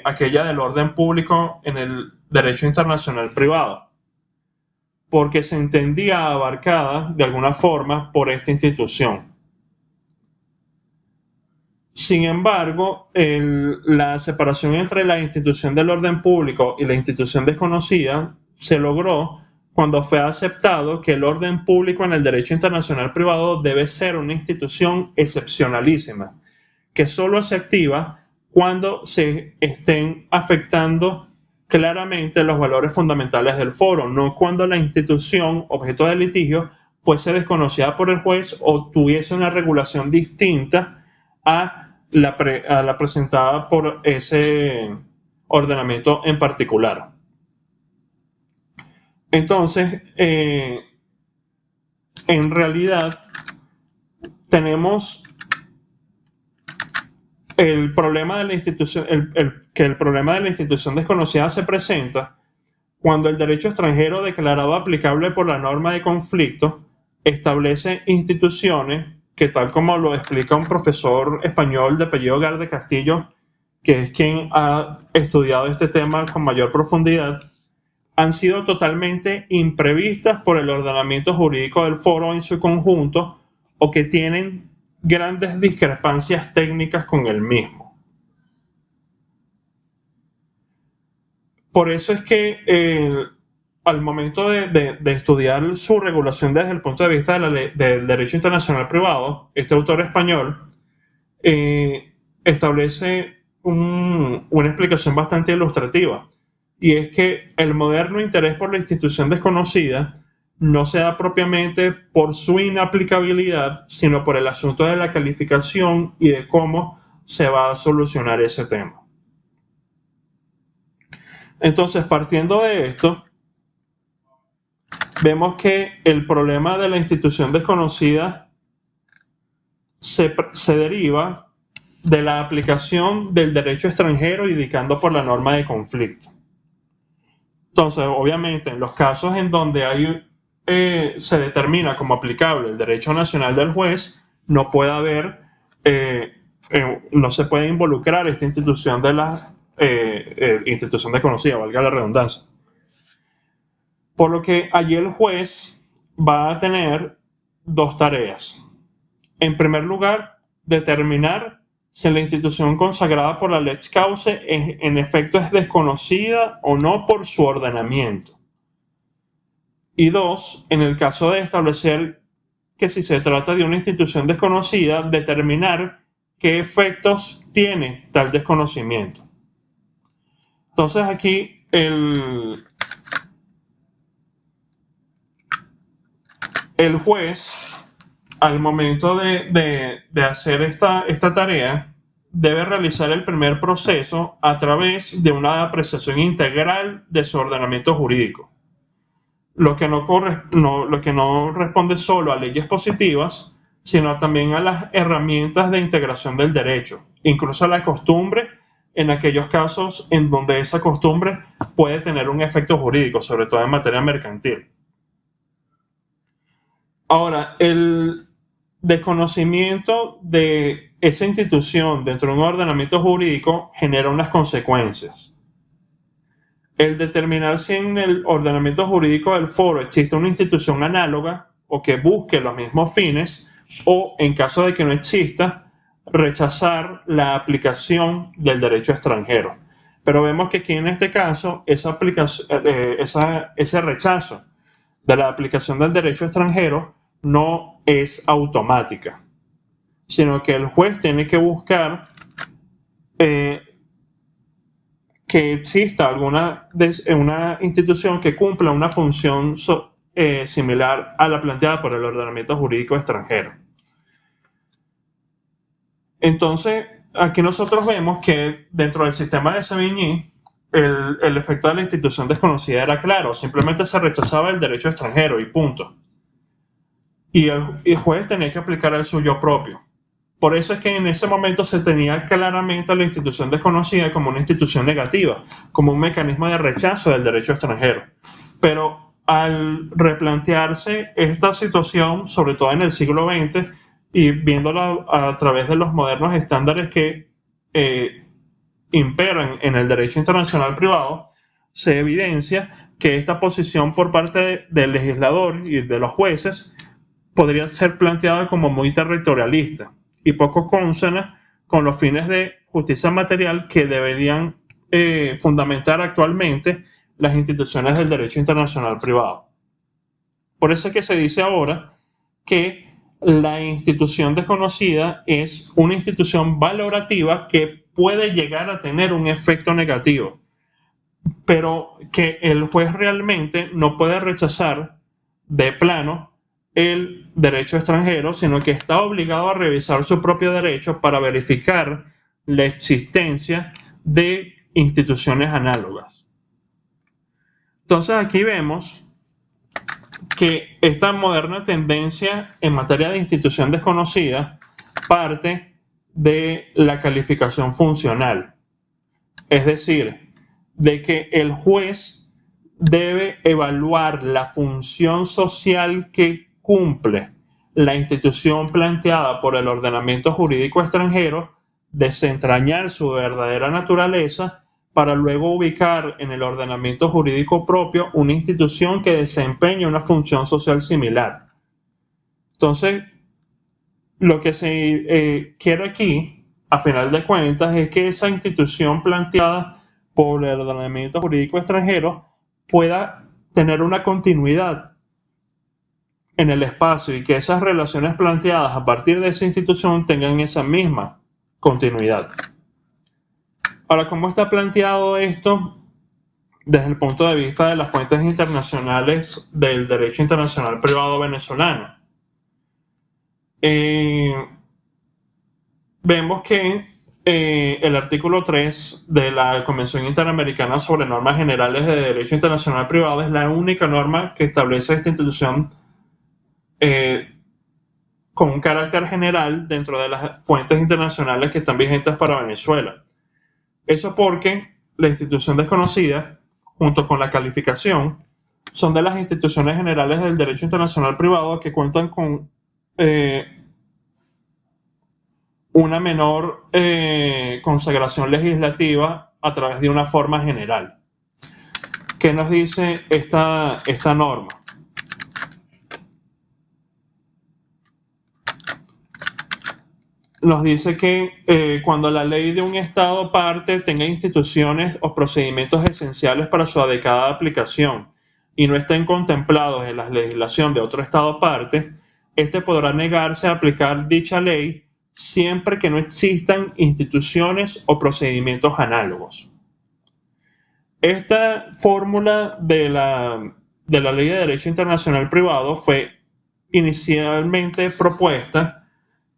aquella del orden público en el derecho internacional privado, porque se entendía abarcada de alguna forma por esta institución. Sin embargo, la separación entre la institución del orden público y la institución desconocida se logró cuando fue aceptado que el orden público en el derecho internacional privado debe ser una institución excepcionalísima, que solo se activa cuando se estén afectando claramente los valores fundamentales del foro, no cuando la institución objeto de litigio fuese desconocida por el juez o tuviese una regulación distinta a la presentada por ese ordenamiento en particular. Entonces, en realidad, tenemos el problema de la institución, que el problema de la institución desconocida se presenta cuando el derecho extranjero declarado aplicable por la norma de conflicto establece instituciones que, tal como lo explica un profesor español de apellido Gar de Castillo, que es quien ha estudiado este tema con mayor profundidad, han sido totalmente imprevistas por el ordenamiento jurídico del foro en su conjunto o que tienen grandes discrepancias técnicas con el mismo. Por eso es que al momento de estudiar su regulación desde el punto de vista del derecho internacional privado, este autor español establece una explicación bastante ilustrativa, y es que el moderno interés por la institución desconocida no se da propiamente por su inaplicabilidad, sino por el asunto de la calificación y de cómo se va a solucionar ese tema. Entonces, partiendo de esto, vemos que el problema de la institución desconocida se deriva de la aplicación del derecho extranjero indicando por la norma de conflicto. Entonces, obviamente, en los casos en donde se determina como aplicable el derecho nacional del juez, no puede haber, no se puede involucrar esta institución de la institución desconocida, valga la redundancia. Por lo que allí el juez va a tener dos tareas. En primer lugar, determinar si la institución consagrada por la lex causa en efecto es desconocida o no por su ordenamiento. Y dos, en el caso de establecer que si se trata de una institución desconocida, determinar qué efectos tiene tal desconocimiento. Entonces aquí el juez, al momento de hacer esta tarea, debe realizar el primer proceso a través de una apreciación integral de su ordenamiento jurídico, lo que no responde solo a leyes positivas, sino también a las herramientas de integración del derecho, incluso a la costumbre en aquellos casos en donde esa costumbre puede tener un efecto jurídico, sobre todo en materia mercantil. Ahora, el desconocimiento de esa institución dentro de un ordenamiento jurídico genera unas consecuencias. El determinar si en el ordenamiento jurídico del foro existe una institución análoga o que busque los mismos fines, o en caso de que no exista, rechazar la aplicación del derecho extranjero. Pero vemos que aquí en este caso ese rechazo de la aplicación del derecho extranjero no es automática, sino que el juez tiene que buscar que exista una institución que cumpla una función similar a la planteada por el ordenamiento jurídico extranjero. Entonces, aquí nosotros vemos que dentro del sistema de Savigny, el efecto de la institución desconocida era claro, simplemente se rechazaba el derecho extranjero y punto. Y el juez tenía que aplicar el suyo propio. Por eso es que en ese momento se tenía claramente a la institución desconocida como una institución negativa, como un mecanismo de rechazo del derecho extranjero. Pero al replantearse esta situación, sobre todo en el siglo XX, y viéndola a través de los modernos estándares que imperan en el derecho internacional privado, se evidencia que esta posición por parte del legislador y de los jueces podría ser planteada como muy territorialista y poco consona con los fines de justicia material que deberían fundamentar actualmente las instituciones del derecho internacional privado. Por eso es que se dice ahora que la institución desconocida es una institución valorativa que puede llegar a tener un efecto negativo, pero que el juez realmente no puede rechazar de plano el derecho extranjero, sino que está obligado a revisar su propio derecho para verificar la existencia de instituciones análogas. Entonces aquí vemos que esta moderna tendencia en materia de institución desconocida parte de la calificación funcional, es decir, de que el juez debe evaluar la función social que cumple la institución planteada por el ordenamiento jurídico extranjero, desentrañar su verdadera naturaleza para luego ubicar en el ordenamiento jurídico propio una institución que desempeñe una función social similar. Entonces, lo que se quiere aquí, a final de cuentas, es que esa institución planteada por el ordenamiento jurídico extranjero pueda tener una continuidad en el espacio y que esas relaciones planteadas a partir de esa institución tengan esa misma continuidad. Ahora, ¿cómo está planteado esto desde el punto de vista de las fuentes internacionales del derecho internacional privado venezolano. Vemos que el artículo 3 de la Convención Interamericana sobre Normas Generales de Derecho Internacional Privado es la única norma que establece esta institución con un carácter general dentro de las fuentes internacionales que están vigentes para Venezuela. Eso porque la institución desconocida, junto con la calificación, son de las instituciones generales del derecho internacional privado que cuentan con una menor consagración legislativa a través de una forma general. ¿Qué nos dice esta norma? Nos dice que cuando la ley de un Estado parte tenga instituciones o procedimientos esenciales para su adecuada aplicación y no estén contemplados en la legislación de otro Estado parte, este podrá negarse a aplicar dicha ley siempre que no existan instituciones o procedimientos análogos. Esta fórmula de la Ley de Derecho Internacional Privado fue inicialmente propuesta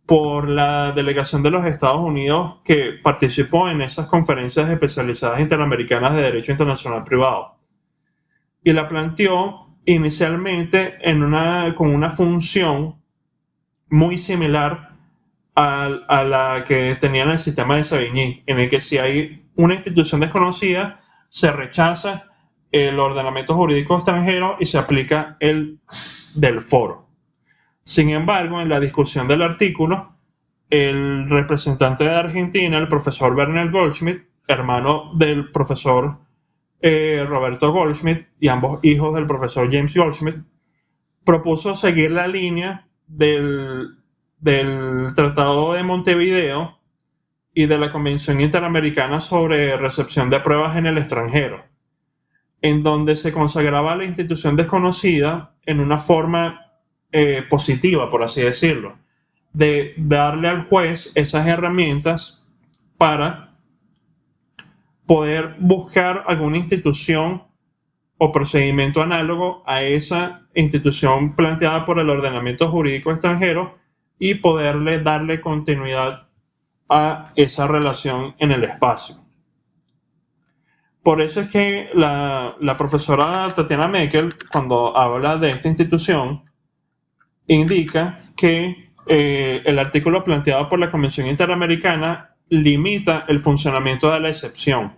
por la delegación de los Estados Unidos que participó en esas conferencias especializadas interamericanas de Derecho Internacional Privado. Y la planteó inicialmente con una función muy similar a la que tenía en el sistema de Savigny, en el que si hay una institución desconocida, se rechaza el ordenamiento jurídico extranjero y se aplica el del foro. Sin embargo, en la discusión del artículo, el representante de Argentina, el profesor Bernal Goldschmidt, hermano del profesor Roberto Goldschmidt y ambos hijos del profesor James Goldschmidt, propuso seguir la línea del Tratado de Montevideo y de la Convención Interamericana sobre Recepción de Pruebas en el Extranjero, en donde se consagraba la institución desconocida en una forma positiva, por así decirlo, de darle al juez esas herramientas para poder buscar alguna institución o procedimiento análogo a esa institución planteada por el ordenamiento jurídico extranjero y poderle darle continuidad a esa relación en el espacio. Por eso es que la profesora Tatiana Meckel, cuando habla de esta institución, indica que el artículo planteado por la Convención Interamericana limita el funcionamiento de la excepción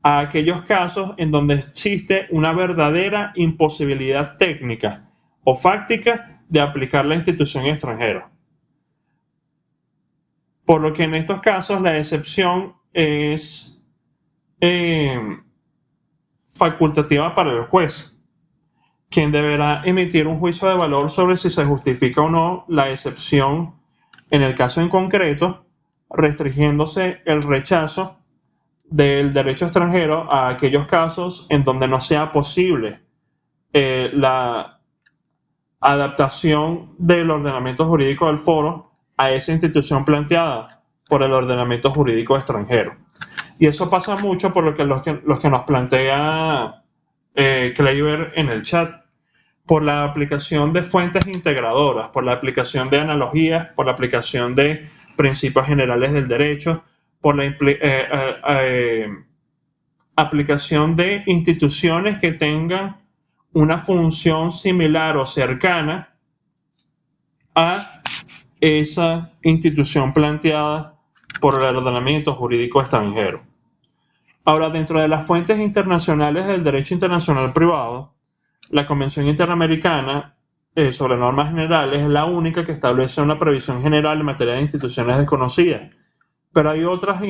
a aquellos casos en donde existe una verdadera imposibilidad técnica o fáctica de aplicar la institución extranjera. Por lo que en estos casos la excepción es facultativa para el juez, quien deberá emitir un juicio de valor sobre si se justifica o no la excepción en el caso en concreto, restringiéndose el rechazo del derecho extranjero a aquellos casos en donde no sea posible la adaptación del ordenamiento jurídico del foro a esa institución planteada por el ordenamiento jurídico extranjero. Y eso pasa mucho por lo que los que nos plantea Kleiber en el chat, por la aplicación de fuentes integradoras, por la aplicación de analogías, por la aplicación de principios generales del derecho, por la aplicación de instituciones que tengan una función similar o cercana a esa institución planteada por el ordenamiento jurídico extranjero. Ahora, dentro de las fuentes internacionales del derecho internacional privado, la Convención Interamericana sobre Normas Generales es la única que establece una previsión general en materia de instituciones desconocidas. Pero hay otras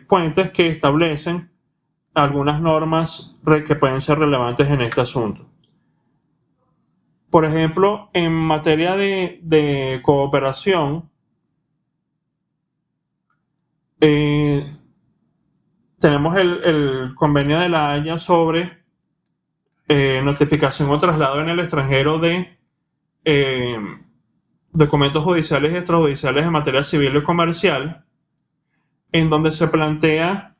fuentes que establecen algunas normas que pueden ser relevantes en este asunto. Por ejemplo, en materia de cooperación, tenemos el Convenio de la Haya sobre notificación o traslado en el extranjero de documentos judiciales y extrajudiciales en materia civil y comercial, en donde se plantea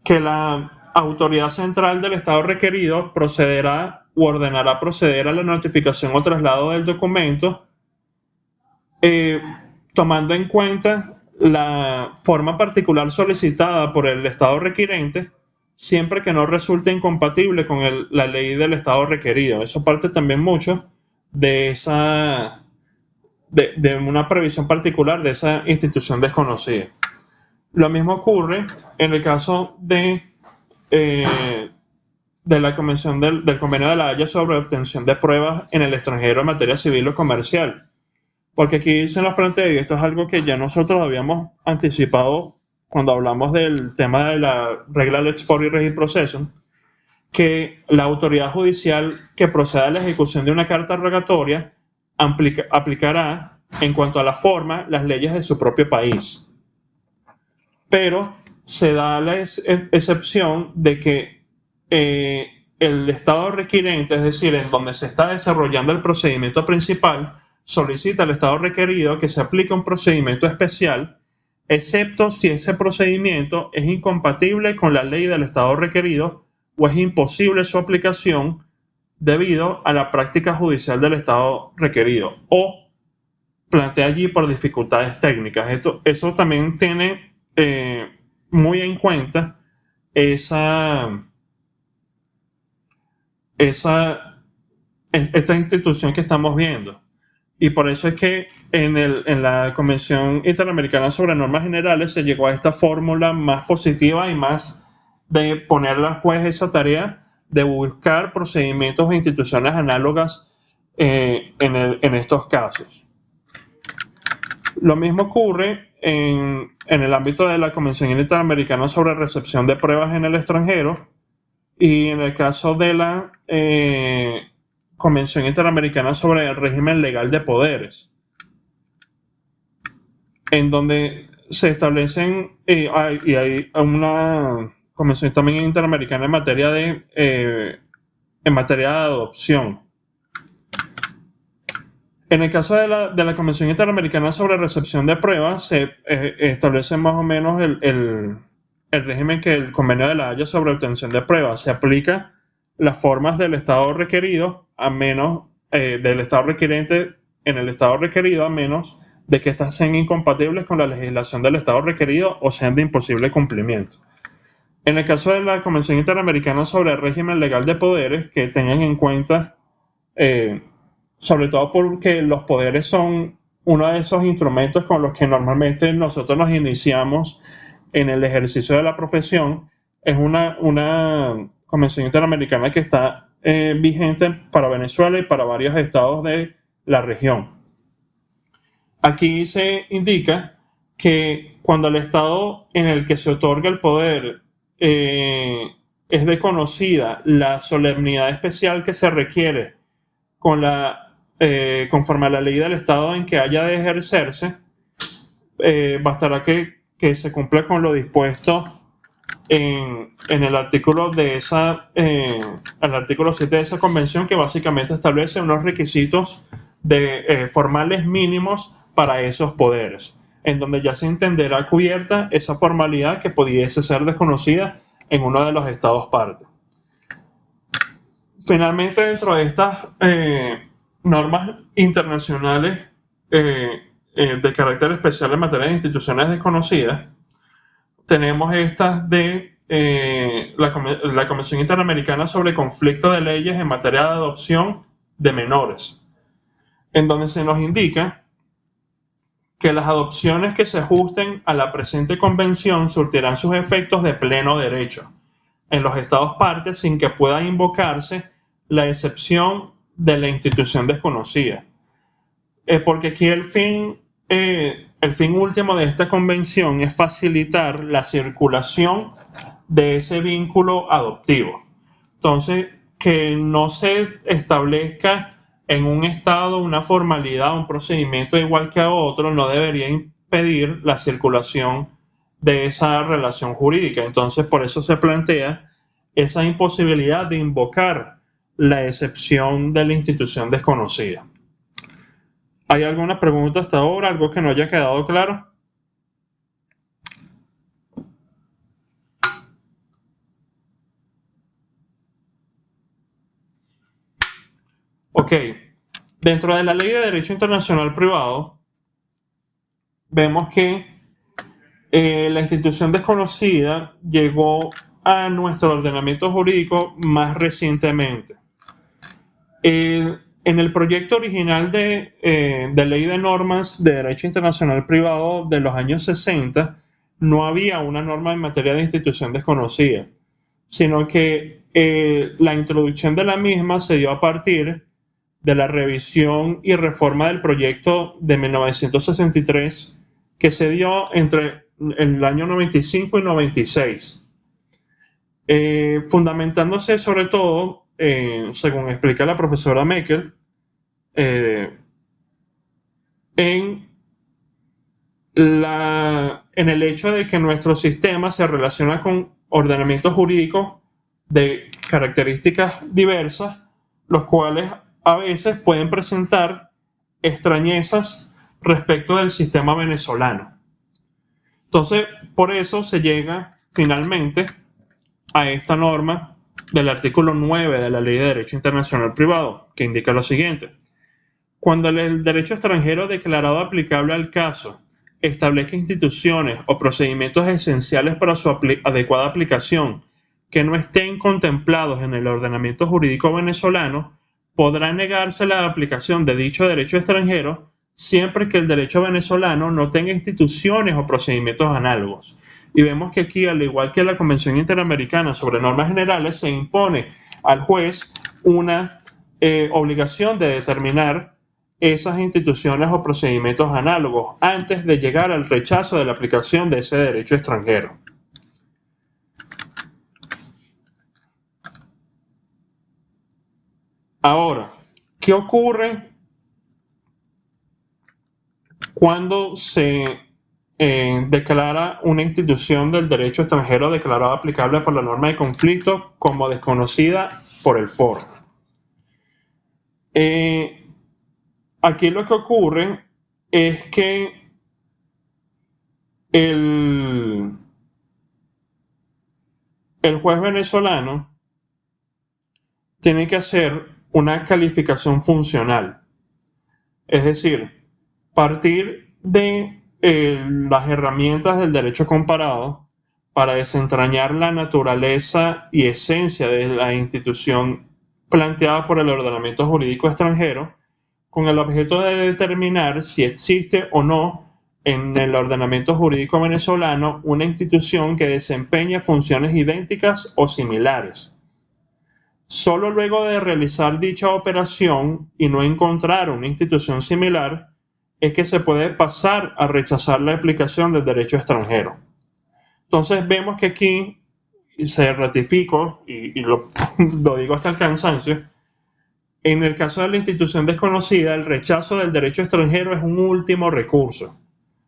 que la autoridad central del Estado requerido procederá u ordenará proceder a la notificación o traslado del documento, tomando en cuenta la forma particular solicitada por el Estado requirente, siempre que no resulte incompatible con la ley del Estado requerido. Eso parte también mucho de una previsión particular de esa institución desconocida. Lo mismo ocurre en el caso de la Convención del Convenio de la Haya sobre obtención de pruebas en el extranjero en materia civil o comercial. Porque aquí se nos plantea, y esto es algo que ya nosotros habíamos anticipado cuando hablamos del tema de la regla Lex Pori y Regis Processum, que la autoridad judicial que proceda a la ejecución de una carta rogatoria aplicará en cuanto a la forma las leyes de su propio país. Pero se da la excepción de que el Estado requirente, es decir, en donde se está desarrollando el procedimiento principal, solicita al Estado requerido que se aplique un procedimiento especial, excepto si ese procedimiento es incompatible con la ley del Estado requerido o es imposible su aplicación debido a la práctica judicial del Estado requerido o plantea allí por dificultades técnicas. Eso también tiene muy en cuenta esta institución que estamos viendo. Y por eso es que en la Convención Interamericana sobre Normas Generales se llegó a esta fórmula más positiva y más de ponerle al juez esa tarea de buscar procedimientos e instituciones análogas en estos casos. Lo mismo ocurre en el ámbito de la Convención Interamericana sobre recepción de pruebas en el extranjero y en el caso de la Convención Interamericana sobre el régimen legal de poderes, en donde se establecen, y hay una convención también interamericana en materia de adopción. En el caso de la Convención Interamericana sobre recepción de pruebas, se establece más o menos el régimen que el Convenio de la Haya sobre obtención de pruebas. Se aplica las formas del Estado requerido a menos del Estado requiriente en el Estado requerido, a menos de que éstas sean incompatibles con la legislación del Estado requerido o sean de imposible cumplimiento. En el caso de la Convención Interamericana sobre el régimen legal de poderes, que tengan en cuenta, sobre todo porque los poderes son uno de esos instrumentos con los que normalmente nosotros nos iniciamos en el ejercicio de la profesión, es una Convención Interamericana que está vigente para Venezuela y para varios estados de la región. Aquí se indica que cuando el estado en el que se otorga el poder es desconocida la solemnidad especial que se requiere conforme a la ley del estado en que haya de ejercerse, bastará que se cumpla con lo dispuesto en el artículo el artículo 7 de esa convención, que básicamente establece unos requisitos formales mínimos para esos poderes, en donde ya se entenderá cubierta esa formalidad que pudiese ser desconocida en uno de los estados parte. Finalmente, dentro de estas normas internacionales de carácter especial en materia de instituciones desconocidas, tenemos estas de la Convención Interamericana sobre conflicto de leyes en materia de adopción de menores, en donde se nos indica que las adopciones que se ajusten a la presente convención surtirán sus efectos de pleno derecho en los estados partes sin que pueda invocarse la excepción de la institución desconocida. Porque aquí el fin último de esta convención es facilitar la circulación de ese vínculo adoptivo. Entonces, que no se establezca en un estado una formalidad, un procedimiento igual que a otro, no debería impedir la circulación de esa relación jurídica. Entonces, por eso se plantea esa imposibilidad de invocar la excepción de la institución desconocida. ¿Hay alguna pregunta hasta ahora? ¿Algo que no haya quedado claro? Ok, dentro de la Ley de Derecho Internacional Privado, vemos que la institución desconocida llegó a nuestro ordenamiento jurídico más recientemente. En el proyecto original de ley de normas de derecho internacional privado de los años 60, no había una norma en materia de institución desconocida, sino que la introducción de la misma se dio a partir de la revisión y reforma del proyecto de 1963 que se dio entre el año 95 y 96, fundamentándose sobre todo, según explica la profesora Meckel, en, en el hecho de que nuestro sistema se relaciona con ordenamientos jurídicos de características diversas, los cuales a veces pueden presentar extrañezas respecto del sistema venezolano. Entonces, por eso se llega finalmente a esta norma del artículo 9 de la Ley de Derecho Internacional Privado, que indica lo siguiente: cuando el derecho extranjero declarado aplicable al caso establezca instituciones o procedimientos esenciales para su adecuada aplicación que no estén contemplados en el ordenamiento jurídico venezolano, podrá negarse la aplicación de dicho derecho extranjero siempre que el derecho venezolano no tenga instituciones o procedimientos análogos. Y vemos que aquí, al igual que la Convención Interamericana sobre Normas Generales, se impone al juez una obligación de determinar esas instituciones o procedimientos análogos antes de llegar al rechazo de la aplicación de ese derecho extranjero. Ahora, ¿qué ocurre cuando se declara una institución del derecho extranjero declarada aplicable por la norma de conflicto como desconocida por el foro? Aquí lo que ocurre es que el juez venezolano tiene que hacer una calificación funcional, es decir, partir de las herramientas del derecho comparado para desentrañar la naturaleza y esencia de la institución planteada por el ordenamiento jurídico extranjero, con el objeto de determinar si existe o no en el ordenamiento jurídico venezolano una institución que desempeñe funciones idénticas o similares. Solo luego de realizar dicha operación y no encontrar una institución similar, es que se puede pasar a rechazar la aplicación del derecho extranjero. Entonces vemos que aquí se ratificó, y lo digo hasta el cansancio, en el caso de la institución desconocida, el rechazo del derecho extranjero es un último recurso.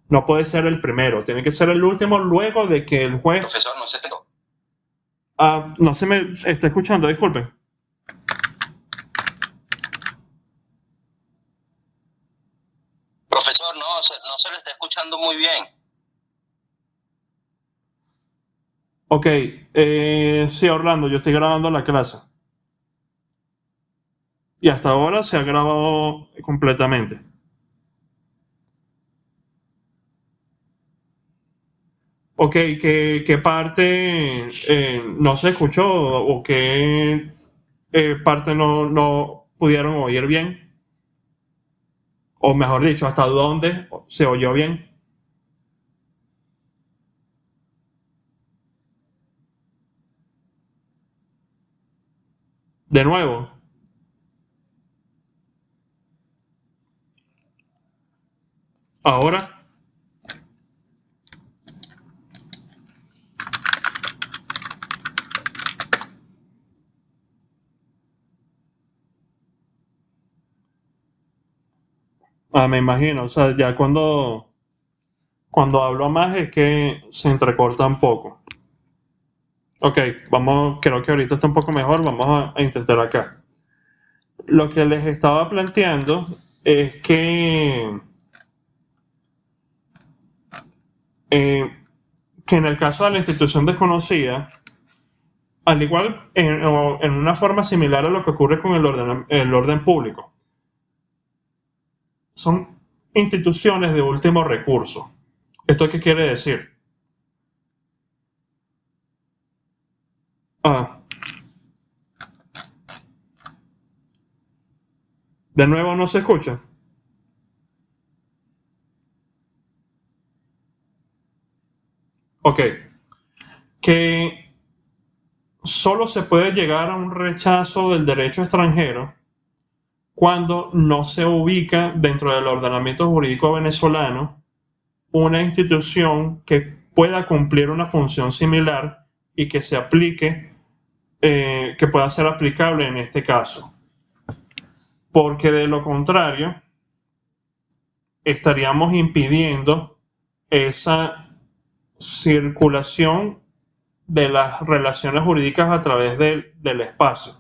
No puede ser el primero, tiene que ser el último luego de que el juez... Profesor, no se te... no se me está escuchando, disculpen. Profesor, no se le está escuchando muy bien. Ok, sí, Orlando, yo estoy grabando la clase. Y hasta ahora se ha grabado completamente. Ok, ¿qué parte no se escuchó o qué parte no pudieron oír bien? O mejor dicho, ¿hasta dónde se oyó bien? De nuevo. Ahora. Me imagino, o sea, ya cuando hablo más es que se entrecorta un poco. Ok, creo que ahorita está un poco mejor, vamos a intentar acá. Lo que les estaba planteando es que en el caso de la institución desconocida, al igual en una forma similar a lo que ocurre con el orden público. Son instituciones de último recurso. ¿Esto qué quiere decir? Ah, de nuevo no se escucha. Ok, que solo se puede llegar a un rechazo del derecho extranjero cuando no se ubica dentro del ordenamiento jurídico venezolano una institución que pueda cumplir una función similar y que se aplique, que pueda ser aplicable en este caso. Porque de lo contrario, estaríamos impidiendo esa circulación de las relaciones jurídicas a través del espacio.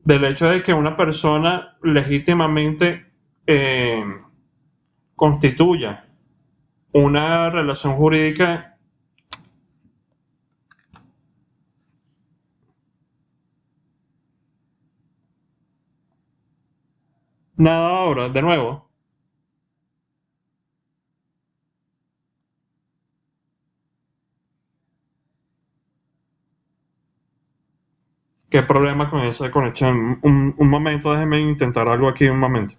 Del hecho de que una persona legítimamente constituya una relación jurídica. Nada ahora, de nuevo. ¿Qué problema con esa conexión? Un momento, déjeme intentar algo aquí un momento.